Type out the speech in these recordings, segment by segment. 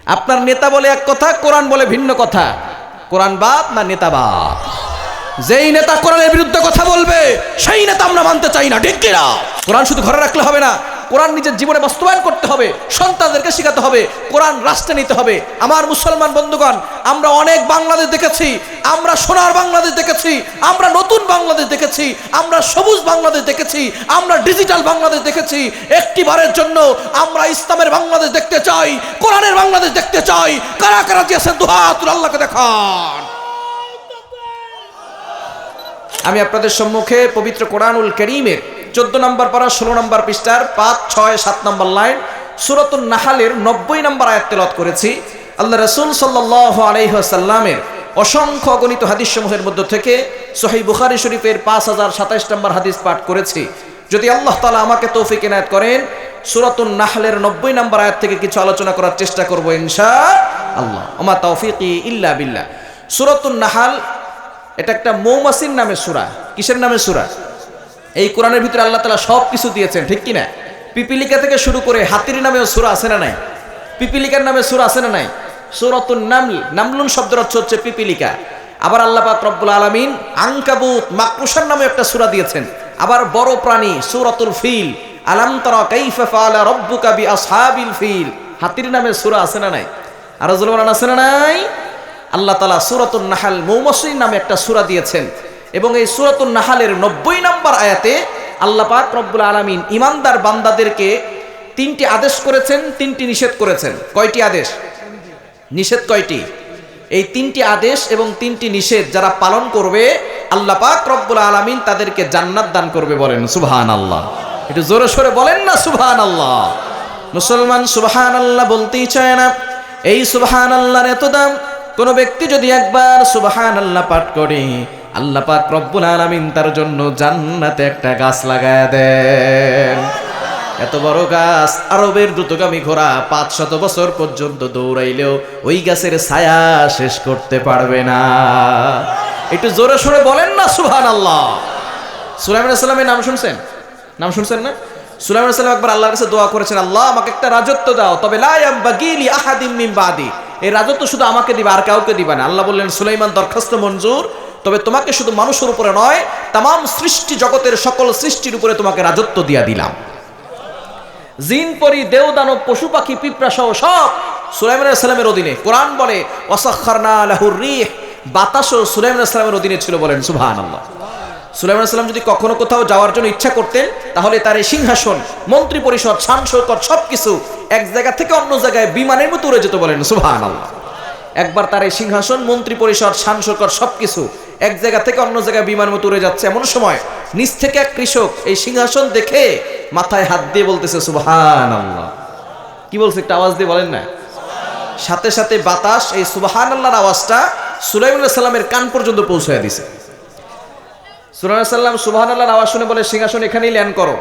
আপনার নেতা বলে এক কথা, কোরআন বলে ভিন্ন কথা। কোরআন বাদ না নেতা বাদ? যেই নেতা কোরআনের বিরুদ্ধে কথা বলবে সেই নেতা আমরা মানতে চাই না, ঠিক কিনা? কোরআন শুধু ঘরে রাখলে হবে না, কোরআন নিজের জীবনে বাস্তবায়ন করতে হবে, সন্তানদেরকে শেখাতে হবে, কোরআন রাষ্ট্রে নিতে হবে। আমার মুসলমান বন্ধুগণ, আমরা অনেক বাংলাদেশ দেখেছি, আমরা সোনার বাংলাদেশ দেখেছি, আমরা নতুন বাংলাদেশ দেখেছি, আমরা সবুজ বাংলাদেশ দেখেছি, আমরা ডিজিটাল বাংলাদেশ দেখেছি। একটিবারের জন্য আমরা ইসলামের বাংলাদেশ দেখতে চাই, কোরআনের বাংলাদেশ দেখতে চাই। কারা কারা দিয়েছেন দুহাত আল্লাহকে দেখান। আমি আপনাদের সম্মুখে পবিত্র কোরআনুল কারীমের 14 নম্বর পারা 16 নম্বর পৃষ্ঠার 5, 6, 7 নম্বর লাইন সূরাতুন নাহলের 90 নম্বর আয়াত তেলাওয়াত করেছি। আল্লাহ রাসূল সাল্লাল্লাহু আলাইহি ওয়াসাল্লামের অসংখ্য অগণিত হাদিস সমূহের মধ্য থেকে সহিহ বুখারী শরীফের 5027 নম্বর হাদিস পাঠ করেছি। যদি আল্লাহ তাআলা আমাকে তৌফিক এনায়েত করেন, সূরাতুন নাহলের 90 নম্বর আয়াত থেকে কিছু আলোচনা করার চেষ্টা করব ইনশাআল্লাহ। ওমা তৌফিকি ইল্লা বিল্লাহ। সূরাতুন নাহল এটা একটা মৌমাছির নামে সূরা। কিসের নামে সূরা? এই কোরআনের ভিতরে আল্লাহ তাআলা সব কিছু দিয়েছেন, ঠিক কি না? পিপিলিকা থেকে শুরু করে হাতির নামেও সূরা আছে না নাই? পিপিলিকার নামে সূরা আছে না নাই? সূরাতুন নামল, নামলুন শব্দের অর্থ হচ্ছে পিপিলিকা। আবার আল্লাহ পাক রব্বুল আলামিন আনকাবুত, মাকড়সার নামে একটা সূরা দিয়েছেন। আবার বড় প্রাণী সূরাতুল ফিল, আলাম তারা কাইফা ফাআলা রাব্বুকা বিআসহাবিল ফিল, হাতির নামে সূরা আছে না নাই? আর জলমান আছে না নাই? আল্লাহ তাআলা সূরাতুন নাহল, মৌমাছির নামে একটা সূরা দিয়েছেন। এবং এই সূরাতুন নাহলের 90 নম্বর আয়াতে আল্লাহ পাক রব্বুল আলামিন ঈমানদার বান্দাদেরকে 3টি আদেশ করেছেন, 3টি নিষেধ করেছেন। কয়টি আদেশ, নিষেধ কয়টি? এই 3টি আদেশ এবং 3টি নিষেধ যারা পালন করবে আল্লাহ পাক রব্বুল আলামিন তাদেরকে জান্নাত দান করবে। বলেন সুবহানাল্লাহ। একটু জোরে সোরে বলেন না সুবহানাল্লাহ। মুসলমান সুবহানাল্লাহ বলতেই চায় না। এই সুবহানাল্লাহর এত দাম, কোন ব্যক্তি যদি একবার সুবহানাল্লাহ পাঠ করে আল্লাহ পাক রব্বুল আলামিন তার জন্য জান্নাতে একটা গাছ লাগায়া দেন। এত বড় গাছ, আরবের দ্রুতগামী ঘোড়া 500 বছর পর্যন্ত দৌড়াইলেও ওই গাছের ছায়া শেষ করতে পারবে না। একটু জোরে সোরে বলেন না সুবহানাল্লাহ। সুলাইমান আলাইহিস সালামের নাম শুনছেন? নাম শুনছেন না? সুলাইমান আলাইহিস সালাম একবার আল্লাহর কাছে দোয়া করেছেন, আল্লাহ আমাকে একটা রাজত্ব দাও, তবে লা ইয়ামবাগি লি আহাদিম মিন বাদি, এই রাজত্ব শুধু আমাকে দিবা, আর কাউকে দিবা না। আল্লাহ বললেন, সুলাইমান দরখাস্ত মঞ্জুর, তবে তোমাকে শুধু মানুষের উপরে নয়, তামাম সৃষ্টি জগতের সকল সৃষ্টির উপরে তোমাকে রাজত্ব দিয়া দিলাম। জিন পরি দেও দানব পশু পাখি পিঁপড়া সহ সব সুলাইমান আলাইহিস সালামের অধীনে। কোরআন বলে ওয়াসাখখারনা লাহুর রিহ, বাতাসও সুলাইমান আলাইহিস সালামের অধীনে ছিল। বলেন সুবহানাল্লাহ। সুলাইমান আলাইহিস সালাম যদি কখনো কোথাও যাওয়ার জন্য ইচ্ছা করতেন, তাহলে তার এই সিংহাসন, মন্ত্রী পরিষদ, শান শৌকত সবকিছু এক জায়গা থেকে অন্য জায়গায় বিমানের মতো উড়ে যেত। বলেন সুবহানাল্লাহ। একবার তার এই সিংহাসন, মন্ত্রী পরিষদ, শান শৌকত সবকিছু এক জায়গা থেকে অন্য জায়গায় বিমানের মতো উড়ে যাচ্ছে। এমন সময় নিচ থেকে এক কৃষক এই সিংহাসন দেখে মাথায় হাত দিয়ে বলতেছে সুবহানাল্লাহ। কি বলছে একটা আওয়াজ দিয়ে বলেন না? সাথে সাথে বাতাস এই সুবহানাল্লাহর আওয়াজটা সুলাইমান আলাইহিস সালামের কান পর্যন্ত পৌঁছায় দিছে। সুলাইমান আলাইহিস সালাম সুবহানাল্লাহর আওয়াজ শুনে বলে, সিংহাসন এখানেই ল্যান্ড করো।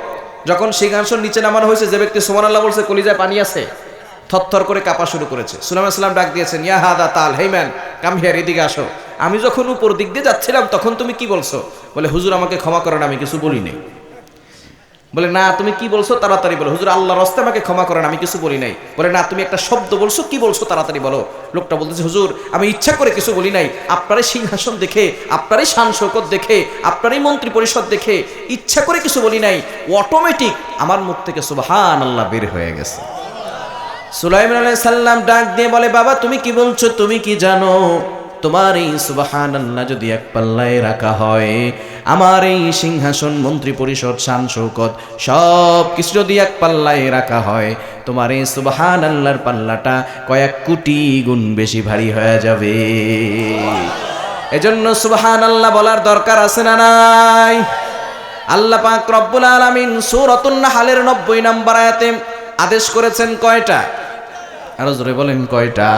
যখন সিংহাসন নিচে নামানো হয়েছে, যে ব্যক্তি সুবহানাল্লাহ বলছে কলিজায় পানি আছে, থরথর করে কাঁপা শুরু করেছে। সুলাইমান আলাইহিস সালাম ডাক দিয়েছেন, ইয়া হাদা তাল, হেই ম্যান কাম হিয়ার, এদিকে আসো। আমি যখন উপর দিক দিয়ে যাচ্ছিলাম তখন তুমি কি বলছো? বলে, হুজুর আমাকে ক্ষমা করেন, আমি কিছু বলি নাই। বলে, না তুমি কি বলছো তাড়াতাড়ি বলো। হুজুর আল্লাহর রাস্তে আমাকে ক্ষমা করেন, আমি কিছু বলি নাই। বলে, না তুমি একটা শব্দ বলছো, কি বলছো তাড়াতাড়ি বলো। লোকটা বলতেছে, হুজুর আমি ইচ্ছা করে কিছু বলি নাই, আপনারই সিংহাসন দেখে, আপনারই শান শৌকত দেখে, আপনারই মন্ত্রী পরিষদ দেখে ইচ্ছা করে কিছু বলি নাই, অটোমেটিক আমার মুখ থেকে সুবহানাল্লাহ বের হয়ে গেছে। সুলাইমান আলাইহিস সালাম ডাক দিয়ে বলে, বাবা তুমি কি বলছো? তুমি কি জানো তোমার এই সুবহানাল্লাহ যদি এক পাল্লায় রাখা হয়, আমার এই সিংহাসন, মন্ত্রী পরিষদ, শান শৌকত সব কিছু যদি এক পাল্লায় রাখা হয়, তোমার এই সুবহানাল্লাহর পাল্লাটা কয়েক কোটি গুণ বেশি ভারী হয়ে যাবে। এজন্য সুবহানাল্লাহ বলার দরকার আছে না নাই? আল্লাহ পাক রব্বুল আলামিন সূরাতুন নাহলের 90 নম্বর আয়াতে আদেশ করেছেন কয়টা? আরো জোরে বলেন কয়টা?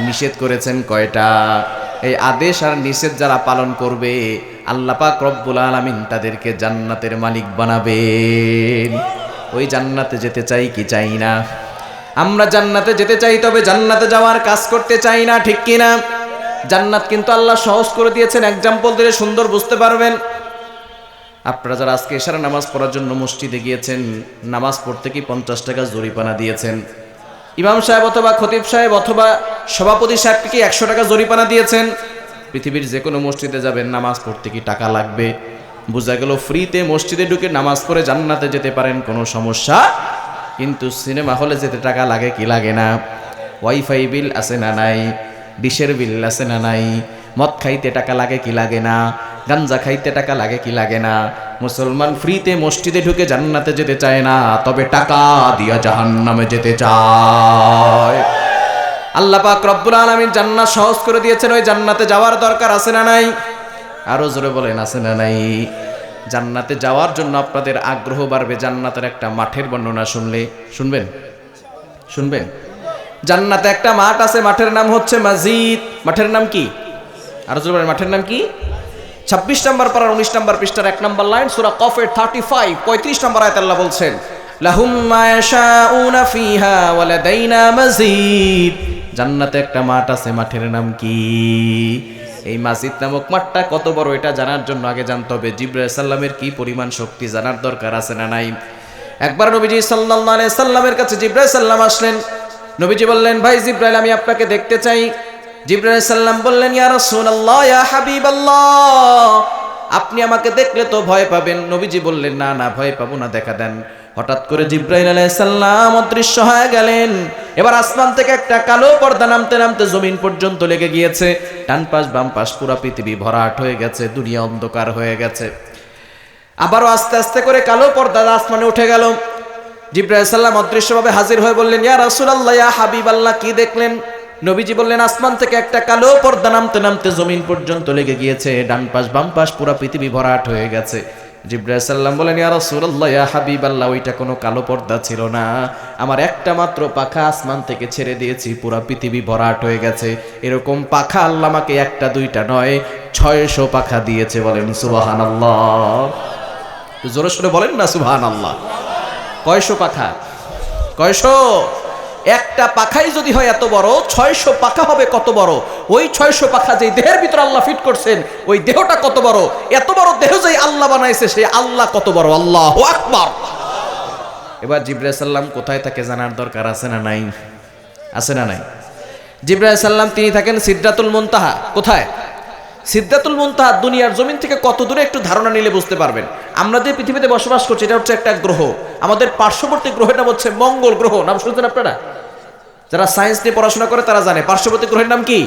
নিষেধ করেছেন কয়টা? এই আদেশ আর নিষেধ যারা পালন করবে আল্লাহ পাক রব্বুল আলামিন তাদেরকে জান্নাতের মালিক বানাবেন। ওই জান্নাতে যেতে চাই কি চাই না? আমরা জান্নাতে যেতে চাই, তবে জান্নাতে যাওয়ার কাজ করতে চাই না, ঠিক কি না? জান্নাত কিন্তু আল্লাহ সহজ করে দিয়েছেন, এক্সাম্পল দিলে সুন্দর বুঝতে পারবেন। আপনারা যারা আজকে ইশারা নামাজ পড়ার জন্য মসজিদে গিয়েছেন, নামাজ পড়তে কি 50 টাকা জরিমানা দিয়েছেন? ইমাম সাহেব অথবা খতিব সাহেব অথবা সভাপতি সাহেবকে কি 100 টাকা জরিমানা দিয়েছেন? পৃথিবীর যে কোনো মসজিদে যাবেন, নামাজ পড়তে কি টাকা লাগবে? বোঝা গেল ফ্রিতে মসজিদে ঢুকে নামাজ পড়ে জান্নাতে যেতে পারেন, কোনো সমস্যা। কিন্তু সিনেমা হলে যেতে টাকা লাগে কি লাগে না? ওয়াইফাই বিল আছে না নাই? ডিশের বিল আছে না নাই? মদ খাইতে টাকা লাগে কি লাগে না? গাঞ্জা খাইতে টাকা লাগে কি লাগে না? মুসলমান ফ্রিতে মসজিদে ঢুকে জান্নাতে যেতে চায় না, তবে টাকা দিয়া জাহান্নামে যেতে চায়। আল্লাহ পাক রব্বুল আলামিন জান্নাত সহজ করে দিয়েছেন, ওই জান্নাতে যাওয়ার দরকার আছে না নাই? আরো জোরে বলেন, আছে না নাই? জান্নাতে যাওয়ার জন্য আপনাদের আগ্রহ বাড়বে জান্নাতের একটা মাঠের বর্ণনা শুনলে। শুনবেন? জান্নাতে একটা মাঠ আছে, মাঠের নাম হচ্ছে মসজিদ। মাঠের নাম কি? আরো জোরে বলেন, মাঠের নাম কি? 26 নম্বর পারার 19 নম্বর পৃষ্ঠার 1 নম্বর লাইন, সূরা কফের 35 নম্বর আয়াতে আল্লাহ বলছেন, লাহুম মা ইয়াশাউনা ফিহা ওয়া লাদাইনা মাজিদ। জান্নাতে একটা মাঠ আছে, মাঠের নাম কি? এই মসজিদ নামক মাঠটা কত বড় এটা জানার জন্য আগে জানতে হবে জিবরাইল সাল্লামের কি পরিমাণ শক্তি জানার দরকার আছে না নাই? একবার নবীজি সাল্লাল্লাহু আলাইহি সাল্লামের কাছে জিবরাইল সাল্লাম আসলেন। নবীজি বললেন, ভাই জিবরাইল, আমি আপনাকে দেখতে চাই। জিবরাইল সাল্লাম বললেন, ইয়া রাসূলুল্লাহ, ইয়া হাবিবাল্লাহ, আপনি আমাকে দেখলে তো ভয় পাবেন। নবীজি বললেন, না না, ভয় পাবো না, দেখা দেন। হঠাৎ করে জিবরাইল আলাইহিস সালাম অদৃশ্য হয়ে গেলেন। এবার আসমান থেকে একটা কালো পর্দা নামতে নামতে জমিন পর্যন্ত লেগে গিয়েছে। ডান পাশ বাম পাশ পুরো পৃথিবী ভরাট হয়ে গেছে, দুনিয়া অন্ধকার হয়ে গেছে। আবারও আস্তে আস্তে করে কালো পর্দা আসমানে উঠে গেল। জিবরাইল সাল্লাম অদৃশ্যভাবে হাজির হয়ে বললেন, ইয়া রাসূলুল্লাহ, ইয়া হাবিবাল্লাহ, কি দেখলেন? নবীজি বললেন, আসমান থেকে একটা কালো পর্দা নামতে নামতে জমিন পর্যন্ত লেগে গিয়েছে, ডান পাশ বাম পাশ পুরো পৃথিবী ভরাট হয়ে গেছে। জিবরাইল সাল্লাম বলেন, ইয়া রাসূলুল্লাহ, ইয়া হাবিবাল্লাহ, ওইটা কোনো কালো পর্দা ছিল না, আমার একটা মাত্র পাখা আসমান থেকে ছেড়ে দিয়েছি, পুরো পৃথিবী ভরাট হয়ে গেছে। এরকম পাখা আল্লাহ আমাকে একটা দুইটা নয় 600 পাখা দিয়েছে। বলেন সুবহানাল্লাহ। জোরে সোরে বলেন না সুবহানাল্লাহ। কয়শো পাখা? কয়শো? একটা পাখাই যদি হয় এত বড়, 600 পাখা হবে কত বড়? ওই 600 পাখা যেই দেহের ভিতর আল্লাহ ফিট করছেন, ওই দেহটা কত বড়? এত বড় দেহ যেই আল্লাহ বানাইছে, সেই আল্লাহ কত বড়? আল্লাহু আকবার। এবার জিবরাইল সাল্লাম কোথায় থাকে জানার দরকার আছে না নাই? আছে না নাই? জিবরাইল সাল্লাম তিনি থাকেন সিদরাতুল মুনতাহা। কোথায়? সিদরাতুল মুনতাহা দুনিয়ার জমিন থেকে কত দূরে একটু ধারণা নিলে বুঝতে পারবেন। আমরা যে পৃথিবীতে বসবাস করছি, এটা হচ্ছে একটা গ্রহ। আমাদের পার্শ্ববর্তী গ্রহের নাম হচ্ছে মঙ্গল গ্রহ। নাম শুনছেন আপনারা? যারা সায়েন্স নিয়ে পড়াশোনা করে তারা জানে পার্শ্ববর্তী গ্রহের নাম কি?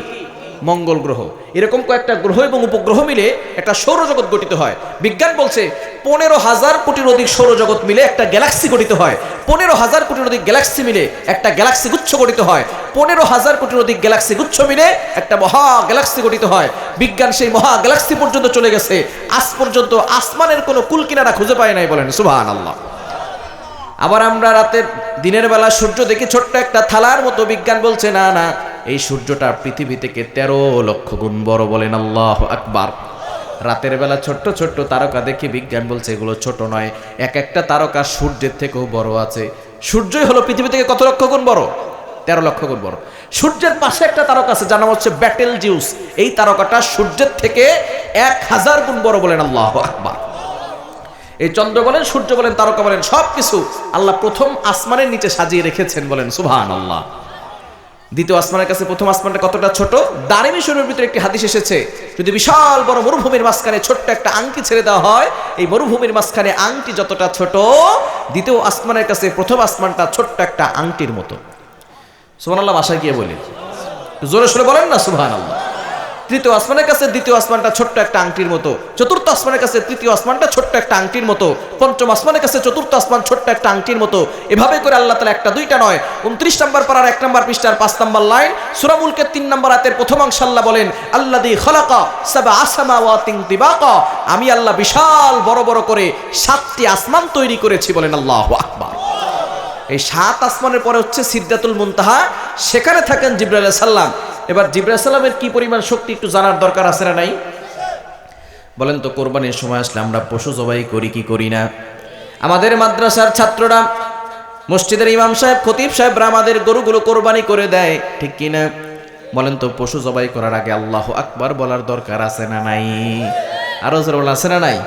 মঙ্গল গ্রহ। এরকম কয়েকটা গ্রহ এবং উপগ্রহ মিলে একটা সৌরজগৎ গঠিত হয়। বিজ্ঞান বলছে 15,000 কোটির অধিক সৌরজগৎ মিলে একটা গ্যালাক্সি গঠিত হয়। 15,000 কোটির অধিক গ্যালাক্সি মিলে একটা গ্যালাক্সি গুচ্ছ গঠিত হয়। 15,000 কোটির অধিক গ্যালাক্সি গুচ্ছ মিলে একটা মহা গ্যালাক্সি গঠিত হয়। বিজ্ঞান সেই মহা গ্যালাক্সি পর্যন্ত চলে গেছে, আজ পর্যন্ত আসমানের কোনো কুলকিনারা খুঁজে পায় নাই। বলেন সুবহানাল্লাহ। আবার আমরা রাতের দিনের বেলা সূর্য দেখি ছোট্ট একটা থালার মতো। বিজ্ঞান বলছে না না, এই সূর্যটা পৃথিবী থেকে 13 লক্ষ গুণ বড়। বলেন আল্লাহু আকবার। রাতের বেলা ছোট্ট ছোট্ট তারকা দেখি, বিজ্ঞান বলছে এগুলো ছোট নয়, এক একটা তারকা সূর্যের থেকেও বড় আছে। সূর্যই হলো পৃথিবী থেকে কত লক্ষ গুণ বড়? 13 লক্ষ গুণ বড়। সূর্যের পাশে একটা তারকা আছে, যার নাম হচ্ছে ব্যাটেল জিউস। এই তারকাটা সূর্যের থেকে 1000 গুণ বড়। বলেন আল্লাহু আকবার। এই চন্দ্র বলেন, সূর্য বলেন, তারকা বলেন, সবকিছু আল্লাহ প্রথম আসমানের নিচে সাজিয়ে রেখেছেন। বলেন সুবহানাল্লাহ। দ্বিতীয় আসমানের কাছে প্রথম আসমানটা কতটা ছোট? দারিমি শরীরের ভিতরে একটি হাদিস এসেছে, যদি বিশাল বড় মরুভূমির মাঝখানে ছোট্ট একটা আংটি ছেড়ে দেওয়া হয়, এই মরুভূমির মাঝখানে আংটি যতটা ছোট, দ্বিতীয় আসমানের কাছে প্রথম আসমানটা ছোট্ট একটা আংটির মতো। সুবহানাল্লাহ। ভাষায় গিয়ে বলি, জোরে সোরে বলেন না সুবহানাল্লাহ। তৃতীয় আসমানের কাছে দ্বিতীয় আসমানটা ছোট্ট একটা আংটির মতো, চতুর্থ আসমানের কাছে তৃতীয় আসমানটা ছোট্ট একটা আংটির মতো, পঞ্চম আসমানের কাছে চতুর্থ আসমান ছোট্ট একটা আংটির মতো। এভাবে করে আল্লাহ তাআলা একটা দুইটা নয়, 29 নম্বর পারার 1 নম্বর পৃষ্ঠার 5 নম্বর লাইন, সূরা মুলকের 3 নম্বর আয়াতের প্রথম অংশ আল্লাহ বলেন, আল্লাযী খালাকা সাবআ সামাওয়াতিন তিবাকা, আমি আল্লাহ বিশাল বড় বড় করে 7টি আসমান তৈরি করেছি। বলেন আল্লাহু আকবার। এই 7 আসমানের পরে হচ্ছে সিদরাতুল মুনতাহা, সেখানে থাকেন জিবরাইল আলাইহিস সালাম। এবার জিবরাইল সালামের কি পরিমাণ শক্তি একটু জানার দরকার আছে না নাই? বলেন তো, কোরবানির সময় আসলে আমরা পশু জবাই করি কি করি না? আমাদের মাদ্রাসার ছাত্ররা, মসজিদের ইমাম সাহেব, খতিব সাহেবরা আমাদের গরুগুলো কোরবানি করে দেয়, ঠিক কি না? বলেন তো, পশু জবাই করার আগে আল্লাহু আকবার বলার দরকার আছে না নাই? আরো জোরে বলেন, আছে না নাই?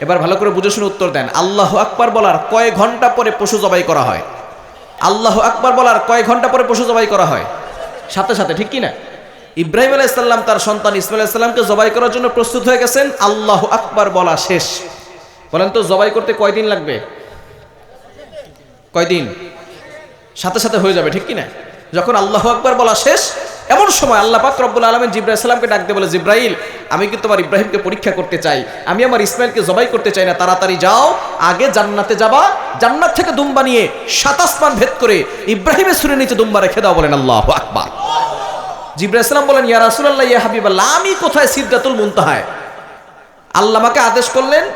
এবার ভালো করে বুঝে শুনে উত্তর দেন। আল্লাহু আকবার বলার কয় ঘন্টা পরে পশু জবাই করা হয়? আল্লাহু আকবার বলার কয় ঘন্টা পরে পশু জবাই করা হয়? সাথে সাথে, ঠিক কি না? ইব্রাহিম আলাইহিস সালাম তার সন্তান ইসমাঈল আলাইহিস সালামকে জবাই করার জন্য প্রস্তুত হয়ে গেছেন, আল্লাহু আকবার বলা শেষ। বলেন তো জবাই করতে কয়দিন লাগবে? কয়দিন? সাথে সাথে হয়ে যাবে, ঠিক কি না? যখন আল্লাহু আকবার বলা শেষ, এমন সময় আল্লাহ পাক রব্বুল আলামিন জিবরাইল সালামকে ডাক দিয়ে বলে, জিবরাইল, আমি কি তোমার ইব্রাহিমকে পরীক্ষা করতে চাই, আমি আমার ইসমাইলকে জবাই করতে চাই না, তাড়াতাড়ি যাও, আগে জান্নাতে যাবা, জান্নাত থেকে দুম্বা নিয়ে 7 আসমান ভেদ করে ইব্রাহিমের ছুরির নিচে দুম্বা রেখে দাও। বলেন আল্লাহু আকবার। জিবরাইল সালাম বলেন, ইয়া রাসূলুল্লাহ, ইয়া হাবিবাল্লাহ, আমি কোথায় সিদরাতুল মুনতাহায়? আল্লাহ আমাকে আদেশ করলেন।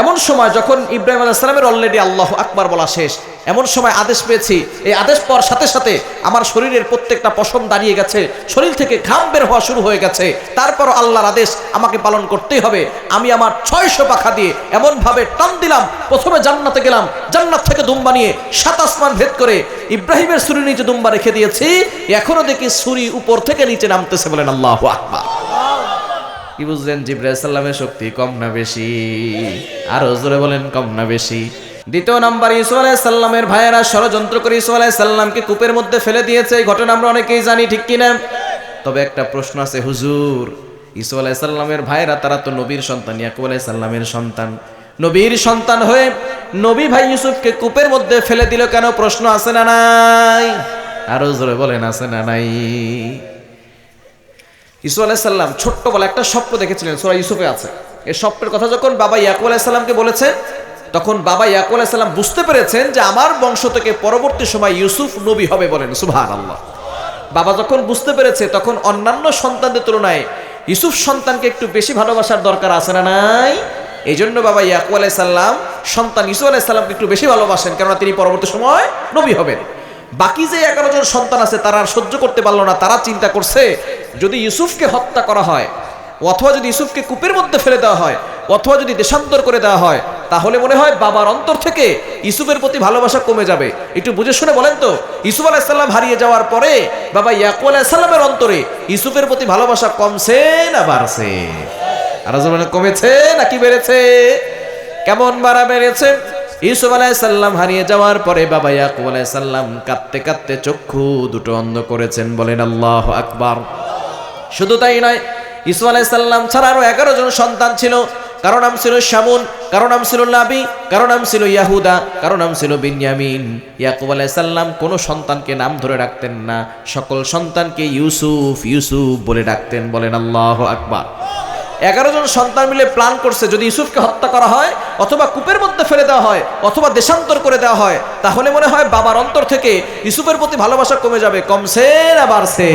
এমন সময় যখন ইব্রাহিম আলাইহিস সালামের অলরেডি আল্লাহু আকবার বলা শেষ, এমন সময় আদেশ পেয়েছি, এই আদেশ পাওয়ার সাথে সাথে আমার শরীরের প্রত্যেকটা পশম দাঁড়িয়ে গেছে, শরীর থেকে ঘাম বের হওয়া শুরু হয়ে গেছে। তারপর আল্লাহর আদেশ আমাকে পালন করতেই হবে। আমি আমার 600 পাখা দিয়ে এমন ভাবে টান দিলাম, প্রথমে জান্নাতে গেলাম, জান্নাত থেকে দুম্বা নিয়ে 7 আসমান ভেদ করে ইব্রাহিমের ছুরির নিচে দুম্বা রেখে দিয়েছি, এখনো দেখি ছুরি উপর থেকে নিচে নামতেছে। বলেন আল্লাহু আকবার। কি বুঝলেন? জিবরাইল সাল্লামের শক্তি কম না বেশি? আরো জোরে বলেন, কম না বেশি? দ্বিতীয় নাম্বার, ইউসুফ আলাইহিস সালামের ভাইয়েরা ষড়যন্ত্র করে ইউসুফ আলাইহিস সালামকে কূপের মধ্যে ফেলে দিয়েছে। এই ঘটনা আমরা অনেকেই জানি, ঠিক কিনা? তবে একটা প্রশ্ন আছে, হুজুর, ইউসুফ আলাইহিস সালামের ভাইয়েরা তারা তো নবীর সন্তান, ইয়াকুব আলাইহিস সালামের সন্তান, নবীর সন্তান হয়ে নবী ভাই ইউসুফকে কূপের মধ্যে ফেলে দিল কেন? প্রশ্ন আছে না নাই? আরো জোরে বলেন, আছে না নাই? ইউসুফ আলাইহিস সালাম ছোট্টবেলা একটা স্বপ্ন দেখেছিলেন, সূরা ইউসুফে আছে। এই স্বপ্নের কথা যখন বাবা ইয়াকুব আলাইহিস সালামকে বলেছেন, তখন বাবা ইয়াকুব আলাইহিস সালাম বুঝতে পেরেছেন যে আমার বংশ থেকে পরবর্তী সময় ইউসুফ নবী হবে। বলেন সুবহানাল্লাহ। বাবা যখন বুঝতে পেরেছে, তখন অন্যান্য সন্তানদের তুলনায় ইউসুফ সন্তানকে একটু বেশি ভালোবাসার দরকার আছে না নাই? এই জন্য বাবা ইয়াকুব আলাইহিস সালাম সন্তান ইউসুফ আলাইহিস সালামকে একটু বেশি ভালোবাসেন, কেননা তিনি পরবর্তী সময় নবী হবেন। বাকি যে 11 জন সন্তান আছে তারা আর সহ্য করতে পারলো না। তারা চিন্তা করছে, যদি ইউসুফকে হত্যা করা হয়, অথবা যদি ইউসুফকে কূপের মধ্যে ফেলে দেওয়া হয়, অথবা যদি দেশান্তর করে দেওয়া হয়, তাহলে মনে হয় বাবার অন্তর থেকে ইউসুফের প্রতি ভালোবাসা কমে যাবে। একটু বুঝে শুনে বলেন তো, ইউসুফ আলাইহিস সালাম হারিয়ে যাওয়ার পরে বাবা ইয়াকুব আলাইহিস সালামের অন্তরে ইউসুফের প্রতি ভালোবাসা কমছে না বাড়ছে? আর মানে কমেছে নাকি বেড়েছে? কেমন বাড়া বেড়েছে? ইউসুফ আলাইহিস সালাম হারিয়ে যাওয়ার পরে বাবা ইয়াকুব আলাইহিস সালাম কাঁদতে কাঁদতে চক্ষু দুটো অন্ধ করেছেন। বলেন আল্লাহু আকবার। শুধু তাই নয়, ইউসুফ আলাইহিস সালাম ছাড়া আরো 11 জন সন্তান ছিল। কারো নাম ছিল শামুন, কারো নাম ছিল লাবি, কারো নাম ছিল ইয়াহুদা, কারো নাম ছিল বিনয়ামিন। ইয়াকুব আলাইহিস সালাম কোন সন্তানকে নাম ধরে ডাকতেন না, সকল সন্তানকে ইউসুফ ইউসুফ বলে ডাকতেন। বলেন আল্লাহু আকবার। 11 জন সন্তান মিলে প্ল্যান করছে, যদি ইউসুফকে হত্যা করা হয়, অথবা কূপের মধ্যে ফেলে দেওয়া হয়, অথবা দেশান্তর করে দেওয়া হয়, তাহলে মনে হয় বাবার অন্তর থেকে ইউসুফের প্রতি ভালোবাসা কমে যাবে। কমছে না বাড়ছে?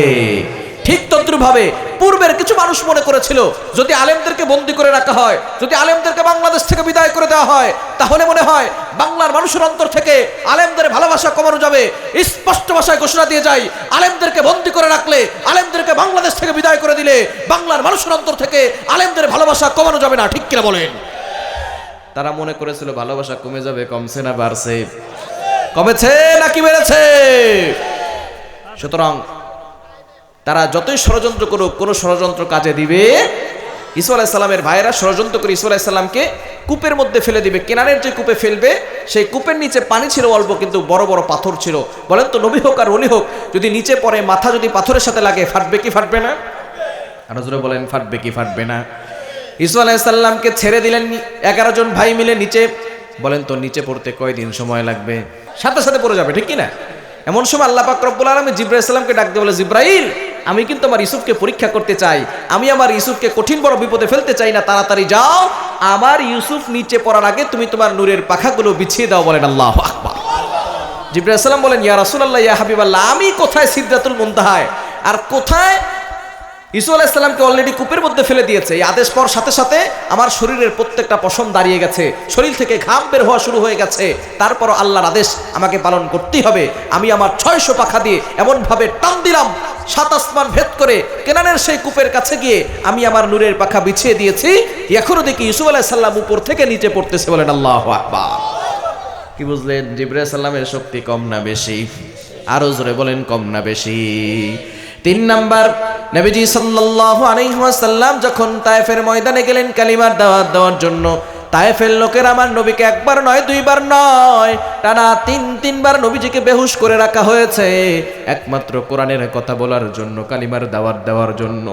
ঠিক তদ্রুপভাবে পূর্বের কিছু মানুষ মনে করেছিল, যদি আলেমদেরকে বন্দী করে রাখা হয়, যদি আলেমদেরকে বাংলাদেশ থেকে বিদায় করে দেওয়া হয়, তাহলে মনে হয় বাংলার মানুষের অন্তর থেকে আলেমদের ভালোবাসা কমানো যাবে। স্পষ্ট ভাষায় ঘোষণা দিয়ে যায়, আলেমদেরকে বন্দী করে রাখলে, আলেমদেরকে বাংলাদেশ থেকে বিদায় করে দিলে বাংলার মানুষের অন্তর থেকে আলেমদের ভালোবাসা কমানো যাবে না। ঠিক কিনা বলেন? তারা মনে করেছিল ভালোবাসা কমে যাবে। কমছে না বাড়ছে? কমেছে নাকি বেড়েছে? সুতরাং তারা যতই ষড়যন্ত্র করুক, কোনো ষড়যন্ত্র কাজে দিবে। ইসু আলাইহিস সালামের ভাইয়েরা ষড়যন্ত্র করে ইসু আলাইহিস সালামকে কূপের মধ্যে ফেলে দিবে। কেনানের যে কূপে ফেলবে, সেই কূপের নিচে পানি ছিল অল্প, কিন্তু বড় বড় পাথর ছিল। বলেন তো, নবী হোক আর ওলি হোক, যদি নিচে পড়ে, মাথা যদি পাথরের সাথে লাগে, ফাটবে কি ফাটবে না? আরো জোরে বলেন, ফাটবে কি ফাটবে না? ইসু আলাইহিস সালামকে ছেড়ে দিলেন 11 জন ভাই মিলে নিচে। বলেন তো, নিচে পড়তে কয়দিন সময় লাগবে? সাথে সাথে পড়ে যাবে, ঠিক কি না? এমন সময় আল্লাহ পাক রব্বুল আলামিন জিবরাইল সালামকে ডাক দিয়ে বলে, জিবরাইল, আমি কিন্তু আমার ইউসুফকে পরীক্ষা করতে চাই, আমি আমার ইউসুফকে কঠিন বড় বিপদে ফেলতে চাই না, তাড়াতাড়ি যাও, আমার ইউসুফ নিচে পড়ার আগে তুমি তোমার নূরের পাখাগুলো বিছিয়ে দাও। বলেন আল্লাহু আকবার। জিবরাইল সালাম বলেন, ইয়া রাসূলুল্লাহ, ইয়া হাবিবাল্লাহ, আমি কোথায় সিদরাতুল মুনতাহায়, আর কোথায় ইসু আলাইহিস সালামকে অলরেডি কূপের মধ্যে ফেলে দিয়েছে। এই আদেশ পাওয়ার সাথে সাথে আমার শরীরের প্রত্যেকটা পশম দাঁড়িয়ে গেছে, শরীর থেকে ঘাম বের হওয়া শুরু হয়ে গেছে। তারপরও আল্লাহর আদেশ আমাকে পালন করতেই হবে। আমি আমার 600 পাখা দিয়ে এমন ভাবে টান দিলাম, 7 আসমান ভেদ করে কেনানের সেই কূপের কাছে গিয়ে আমি আমার নূরের পাখা বিছিয়ে দিয়েছি। এখনো দেখি ইউসুফ আলাইহিস সালাম উপর থেকে নিচে পড়তেছে। বলেন আল্লাহু আকবার। কি বুঝলেন? জিবরাইল সালামের শক্তি কম না বেশি? আরো জোরে বলেন, কম না বেশি? 3 নাম্বার, নবীজি সাল্লাল্লাহু আলাইহি ওয়াসাল্লাম যখন তায়েফের ময়দানে গেলেন কালিমার দাওয়াত দেওয়ার জন্য, তায়েফের লোকের আমার নবীকে একবার নয় দুইবার নয় টানা তিনবার নবীজিকে বেহুশ করে রাখা হয়েছে, একমাত্র কোরআনের কথা বলার জন্য, কালিমার দাওয়াত দেওয়ার জন্য।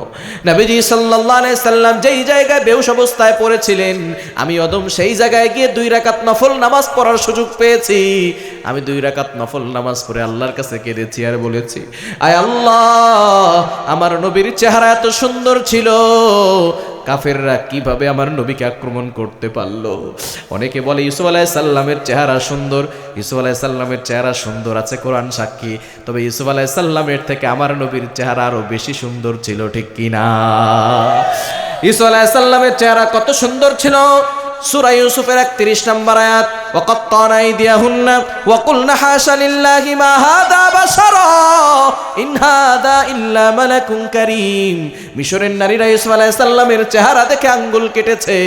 নবীজি সাল্লাল্লাহু আলাইহি সাল্লাম যেই জায়গায় বেহুশ অবস্থায় পড়েছিলেন, আমি অদম সেই জায়গায় গিয়ে 2 রাকাত নফল নামাজ পড়ার সুযোগ পেয়েছি। আমি 2 রাকাত নফল নামাজ পড়ে আল্লাহর কাছে কেঁদেছি আর বলেছি, আয় আল্লাহ, আমার নবীর চেহারা এত সুন্দর ছিল, কাফেররা কিভাবে আমার নবীকে আক্রমণ করতে পারলো? অনেকে বলে ইউসুফ আলাইহিস সালামের চেহারা সুন্দর, ইউসুফ আলাইহিস সালামের চেহারা সুন্দর আছে কোরআন সাক্ষী, তবে ইউসুফ আলাইহিস সালামের থেকে আমার নবীর চেহারা আরো বেশি সুন্দর ছিল, ঠিক কিনা? ইউসুফ আলাইহিস সালামের চেহারা কত সুন্দর ছিল! সূরা ইউসুফের 31 নম্বর আয়াত, ওয়াকাত্তানা আইদিয়াহুন্না ওয়া কুলনা হাশা লিল্লাহি মা হাযা বাশারা ইন হাযা ইল্লা মালাকুন কারীম। মিশরের নারীরা ইউসুফ আলাইহিস সালামের চেহারা দেখে আঙ্গুল কেটেছে,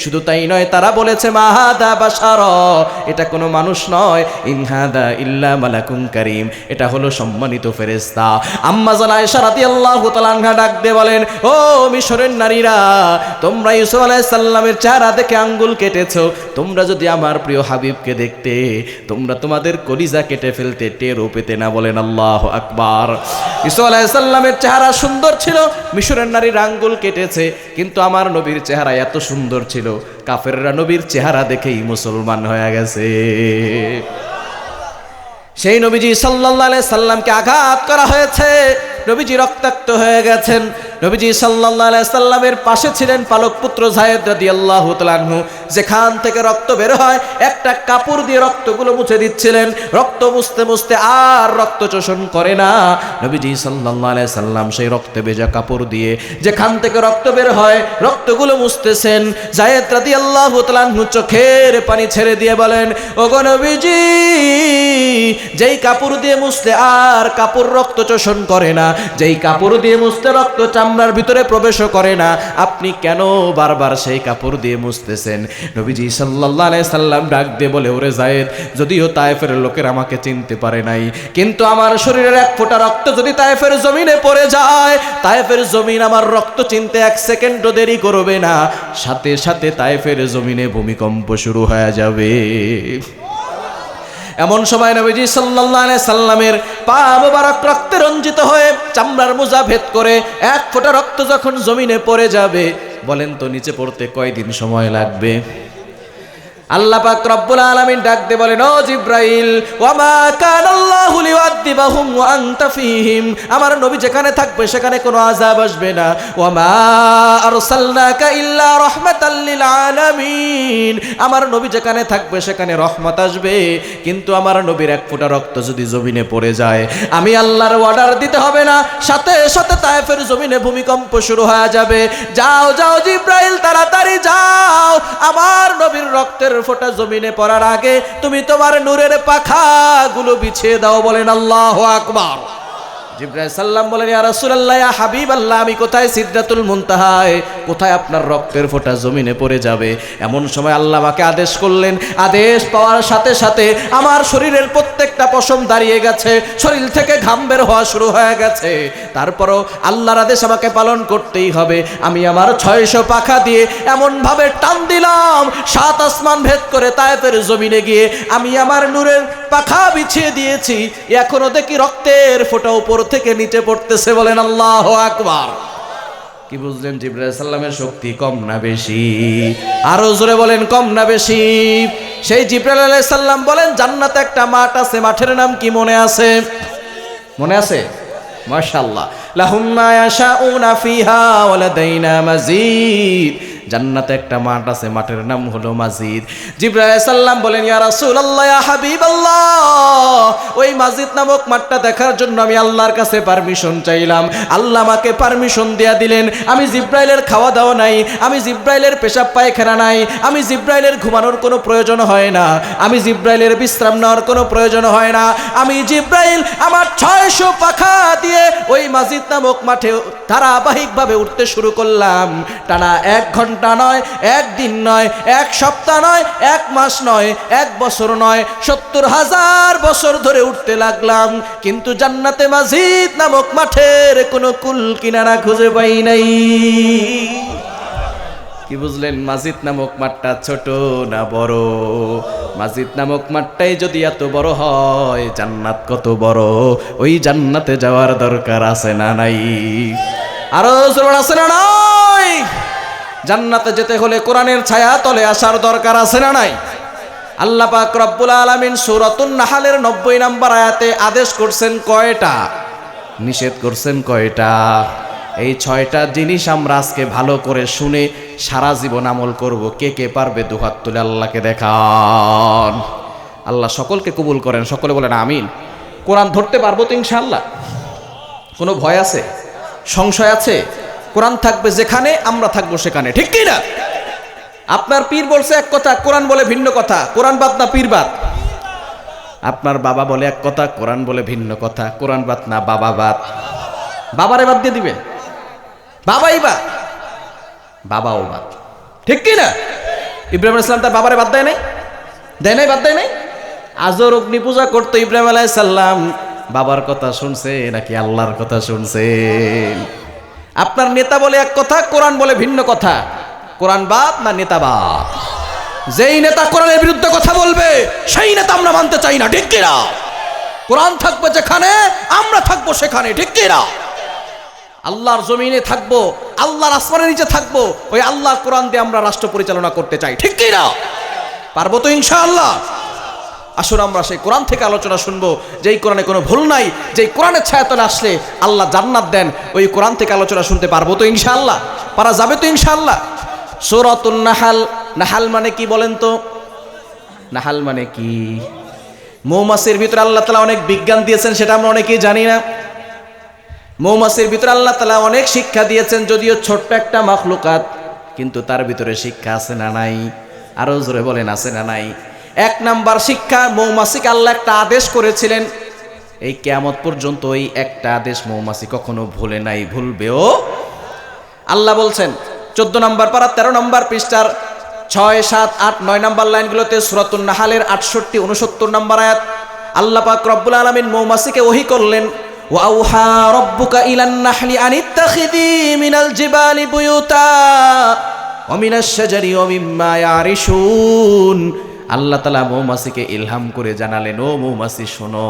শুধু তাই নয়, তারা বলেছে মা হাযা বাশারা, এটা কোনো মানুষ নয়, ইন হাযা ইল্লা মালাকুন কারীম, এটা হলো সম্মানিত ফেরেশতা। আম্মা জান আয়েশা রাদিয়াল্লাহু তাআলা আনহা ডাক দিয়ে বলেন, ও মিশরের নারীরা, তোমরা ইউসুফ আলাইহিস সালামের চেহারা দেখে আঙ্গুল কেটেছো, তোমরা যদি আমার প্রিয় হাবিবকে দেখতে, তোমরা তোমাদের কলিজা কেটে ফেলতে, টেরও পেতে না। বলেন আল্লাহু আকবার। ইউসুফ আলাইহিস সালামের চেহারা সুন্দর ছিল, মিশরের নারীর আঙ্গুল কেটেছে, কিন্তু আমার নবীর চেহারা এত সুন্দর ছিল, কাফেররা নবীর চেহারা দেখেই মুসলমান হয়ে গেছে। সেই নবীজি সাল্লাল্লাহু আলাইহি সাল্লামকে আঘাত করা হয়েছে, নবীজি রক্তাক্ত হয়ে গেছেন। নবীজি সাল্লাল্লাহু আলাইহি সাল্লামের পাশে ছিলেন পালক পুত্র যায়েদ রাদিয়াল্লাহু তাআলা আনহু, যেখান থেকে রক্ত বের হয় একটা কাপড় দিয়ে রক্তগুলো মুছে দিচ্ছিলেন। রক্ত মুছতে মুছতে আর রক্ত শোষণ করে না, নবীজি সাল্লাল্লাহু আলাইহি সাল্লাম সেই রক্তে ভেজা কাপড় দিয়ে যেখান থেকে রক্ত বের হয় রক্তগুলো মুছতেছেন। যায়েদ রাদিয়াল্লাহু তাআলা আনহু চোখের পানি ছেড়ে দিয়ে বলেন, ওগো নবীজি, যেই কাপড় দিয়ে মুছতে আর কাপড় রক্ত শোষণ করে না, যেই কাপড় দিয়ে মুছতে রক্ত চামড়ার ভিতরে প্রবেশ করে না, আপনি কেন বারবার সেই কাপড় দিয়ে মুছতেছেন? নবীজি সাল্লাল্লাহু আলাইহি সাল্লাম ডাক দিয়ে বলে, ওরে যায়েদ, যদিও তায়েফের লোকের আমাকে চিনতে পারে নাই, কিন্তু আমার শরীরের এক ফোঁটা রক্ত যদি তায়েফের জমিনে পড়ে যায়, তায়েফের জমিন আমার রক্ত চিনতে 1 সেকেন্ডও দেরি করবে না, সাথে সাথে তায়েফের জমিনে ভূমিকম্প শুরু হয়ে যাবে। এমন সময় নবীজি সাল্লাল্লাহু আলাইহি সাল্লামের পা মোবারক রক্তে রঞ্জিত হয়ে চামড়ার মোজা ভেদ করে 1 ফোঁটা রক্ত যখন জমিনে পড়ে যাবে, বলেন তো নিচে পড়তে কয়দিন সময় লাগবে? আল্লাহ পাক রব্বুল আলামিন ডাক দিয়ে বলেন, ও জিব্রাইল, ওয়া মা কানাল্লাহু লিউআযিবাহুম ওয়া আনতা ফীহিম, আমার নবী যেখানে থাকবে সেখানে কোনো আযাব আসবে না। ওয়া মা আরসালনাকা ইল্লা রাহমাতাল লিল আলামিন, আমার নবী যেখানে থাকবে সেখানে রহমত আসবে, কিন্তু আমার নবীর 1 ফোঁটা রক্ত যদি জমিনে পড়ে যায়, আমি আল্লাহর অর্ডার দিতে হবে না, সাথে সাথে তায়েফের জমিনে ভূমিকম্প শুরু হয়ে যাবে। যাও যাও জিব্রাইল, তাড়াতাড়ি যাও, আমার নবীর রক্তের ফোঁটা জমিনে পড়ার আগে তুমি তোমার নূরের পাখাগুলো বিছিয়ে দাও। বলেন আল্লাহু আকবার। জিবরাইল সাল্লাম বলেন, ইয়া রাসূলুল্লাহ, ইয়া হাবিবাল্লাহ, আমি কোথায়? সিদরাতুল মুনতাহায়। কোথায় আপনার রক্তের ফোঁটা জমিনে পড়ে যাবে? এমন সময় আল্লাহ আমাকে আদেশ করলেন, আদেশ পাওয়ার সাথে সাথে আমার শরীরের প্রত্যেকটা পশম দাঁড়িয়ে গেছে, শরীর থেকে ঘাম বের হওয়া শুরু হয়ে গেছে। তারপরও আল্লাহর আদেশ আমাকে পালন করতেই হবে। আমি আমার 600 পাখা দিয়ে এমন ভাবে টান দিলাম, 7 আসমান ভেদ করে তায়েফের জমিনে গিয়ে আমি আমার নূরের পাখা বিছিয়ে দিয়েছি, এখনো দেখি রক্তের ফোঁটা উপর থেকে নিচে পড়তেছে। বলেন আল্লাহু আকবার। কি বুঝলেন? জিবরাইল সাল্লামের শক্তি কম না বেশি? আরো জোরে বলেন, কম না বেশি? সেই জিবরাইল আলাইহিস সালাম বলেন, জান্নাতে একটা মাঠ আছে, মাঠের নাম কি মনে আছে? মনে আছে? মাশাআল্লাহ। লাহুম মা ইয়াশাউনা ফিহা ওয়া লাদাইনা মাজিদ। জান্নাতে একটা মাঠ আছে, মাঠের নাম হলো মাজিদ। জিবরাইল সাল্লাম বলেন, ইয়া রাসূলুল্লাহ, ইয়া হাবিবাল্লাহ, ওই মাজিদ নামক মাঠটা দেখার জন্য আমি আল্লাহর কাছে পারমিশন চাইলাম। আল্লাহ আমাকে পারমিশন দেয়া দিলেন। আমি জিবরাইলের খাওয়া দাওয়া নাই, আমি জিবরাইলের পেশাব পায়খানা নাই, আমি জিবরাইলের ঘুমানোর কোনো প্রয়োজন হয় না, আমি জিবরাইলের বিশ্রাম নেওয়ার কোনো প্রয়োজন হয় না। আমি জিবরাইল আমার 600 পাখা দিয়ে ওই মাজিদ নামক মাঠে ধারাবাহিকভাবে উঠতে শুরু করলাম। টানা 1 ঘন্টা নয়, 1 দিন নয়, 1 সপ্তাহ নয়, 1 মাস নয়, 1 বছর নয়, 70,000 বছর ধরে উঠতে লাগলাম, কিন্তু জান্নাতে মাজিদ নামক মাঠের কোনো কুল কিনারা খুঁজে পাই নাই। কি বুঝলেন? মাজিদ নামক মাঠটা ছোট না বড়? মাজিদ নামক মাঠটাই যদি এত বড় হয়, জান্নাত কত বড়? ওই জান্নাতে যাওয়ার দরকার আছে না নাই? আরো জোরে আছে না নাই? জান্নাতে যেতে হলে কোরআনের ছায়া তলে আসার দরকার আছে না নাই? আল্লাহ পাক রব্বুল আলামিন সূরাতুন নাহলের 90 নম্বর আয়াতে আদেশ করছেন কয়টা, নিষেধ করছেন কয়টা? এই 6টা জিনিস আমরা আজকে ভালো করে শুনে সারা জীবন আমল করব। কে কে পারবে দুহাত তুলে আল্লাহকে দেখান। আল্লাহ সকলকে কবুল করেন, সকলে বলেন আমিন। কোরআন ধরতে পারবো তো ইনশাআল্লাহ? কোনো ভয় আছে, সংশয় আছে? কোরআন থাকবে যেখানে, আমরা থাকবো সেখানে, ঠিক কি না? আপনার পীর বলছে এক কথা, কোরআন বলে ভিন্ন কথা। কোরআন বাদ না পীর বাদ? আপনার বাবা বলে এক কথা, কোরআন বলে ভিন্ন কথা। কোরআন বাদ না বাবা বাদ? বাবারে বাদ দিয়ে দিবেন? বাবাই বাদ, বাবাও বাদ, ঠিক কি না? ইব্রাহিম আলাইহিস সালাম তার বাবারে বাদ দেয় নাই? দেয় নাই? বাদ দেয় নাই? আজর অগ্নি পূজা করতো ইব্রাহিম আলাইহিস সালাম, বাবার কথা শুনছে নাকি আল্লাহর কথা শুনছেন? আপনার নেতা বলে এক কথা, কোরআন বলে ভিন্ন কথা। কোরআন বাদ না নেতা বাদ? যেই নেতা কোরআনের বিরুদ্ধে কথা বলবে সেই নেতা আমরা মানতে চাই না, ঠিক কি না? কোরআন থাকবে যেখানে, আমরা থাকবো সেখানে, ঠিক কি না? আল্লাহর জমিনে থাকবো, আল্লাহর আসমানের নিচে থাকবো, ওই আল্লাহর কোরআন দিয়ে আমরা রাষ্ট্র পরিচালনা করতে চাই, ঠিক কি না? পারবো তো ইনশাআল্লাহ? আসুন আমরা সেই কোরআন থেকে আলোচনা শুনবো, যেই কোরআনে কোনো ভুল নাই, যেই কোরআনের ছায়াতলে আসলে আল্লাহ জান্নাত দেন, ওই কোরআন থেকে আলোচনা শুনতে পারবো তো ইনশাআল্লাহ? পারা যাবে তো ইনশাআল্লাহ? সূরাতুন নাহাল, নাহাল মানে কি বলেন তো? নাহাল মানে কি? মৌমাছির ভিতরে আল্লাহ তাআলা অনেক বিজ্ঞান দিয়েছেন, সেটা আমরা অনেকেই জানি না। মৌমাছির ভিতরে আল্লাহ তাআলা অনেক শিক্ষা দিয়েছেন, যদিও ছোট্ট একটা মাখলুকাত, কিন্তু তার ভিতরে শিক্ষা আছে না নাই? আরো জোরে বলেন আছে না নাই? 1 নাম্বার শিক্ষা, মৌমাছিকে আল্লাহ একটা আদেশ করেছিলেন, এই কিয়ামত পর্যন্ত ওই একটা আদেশ মৌমাছি কখনো ভুলে নাই, ভুলবেও। আল্লাহ বলছেন 14 নম্বর পারা 13 নম্বর পৃষ্ঠার 6, 7, 8, 9 নম্বর লাইনগুলোতে সূরাতুন নাহালের 68, 69 নম্বর আয়াত, আল্লাহ পাক রব্বুল আলামিন মৌমাছিকে ওহী করলেন, ওয়া আউহা রাব্বুকা ইলান নাহলি আনিত্তাখিযি মিনাল জিবালি বুয়ুতা ওয়া মিনাশ শাজারি ওয়া মিম্মা ইয়ারিশুন। আল্লাহ তাআলা মৌমাছিকে ইলহাম করে জানালেন, ও মৌমাছি শোনো,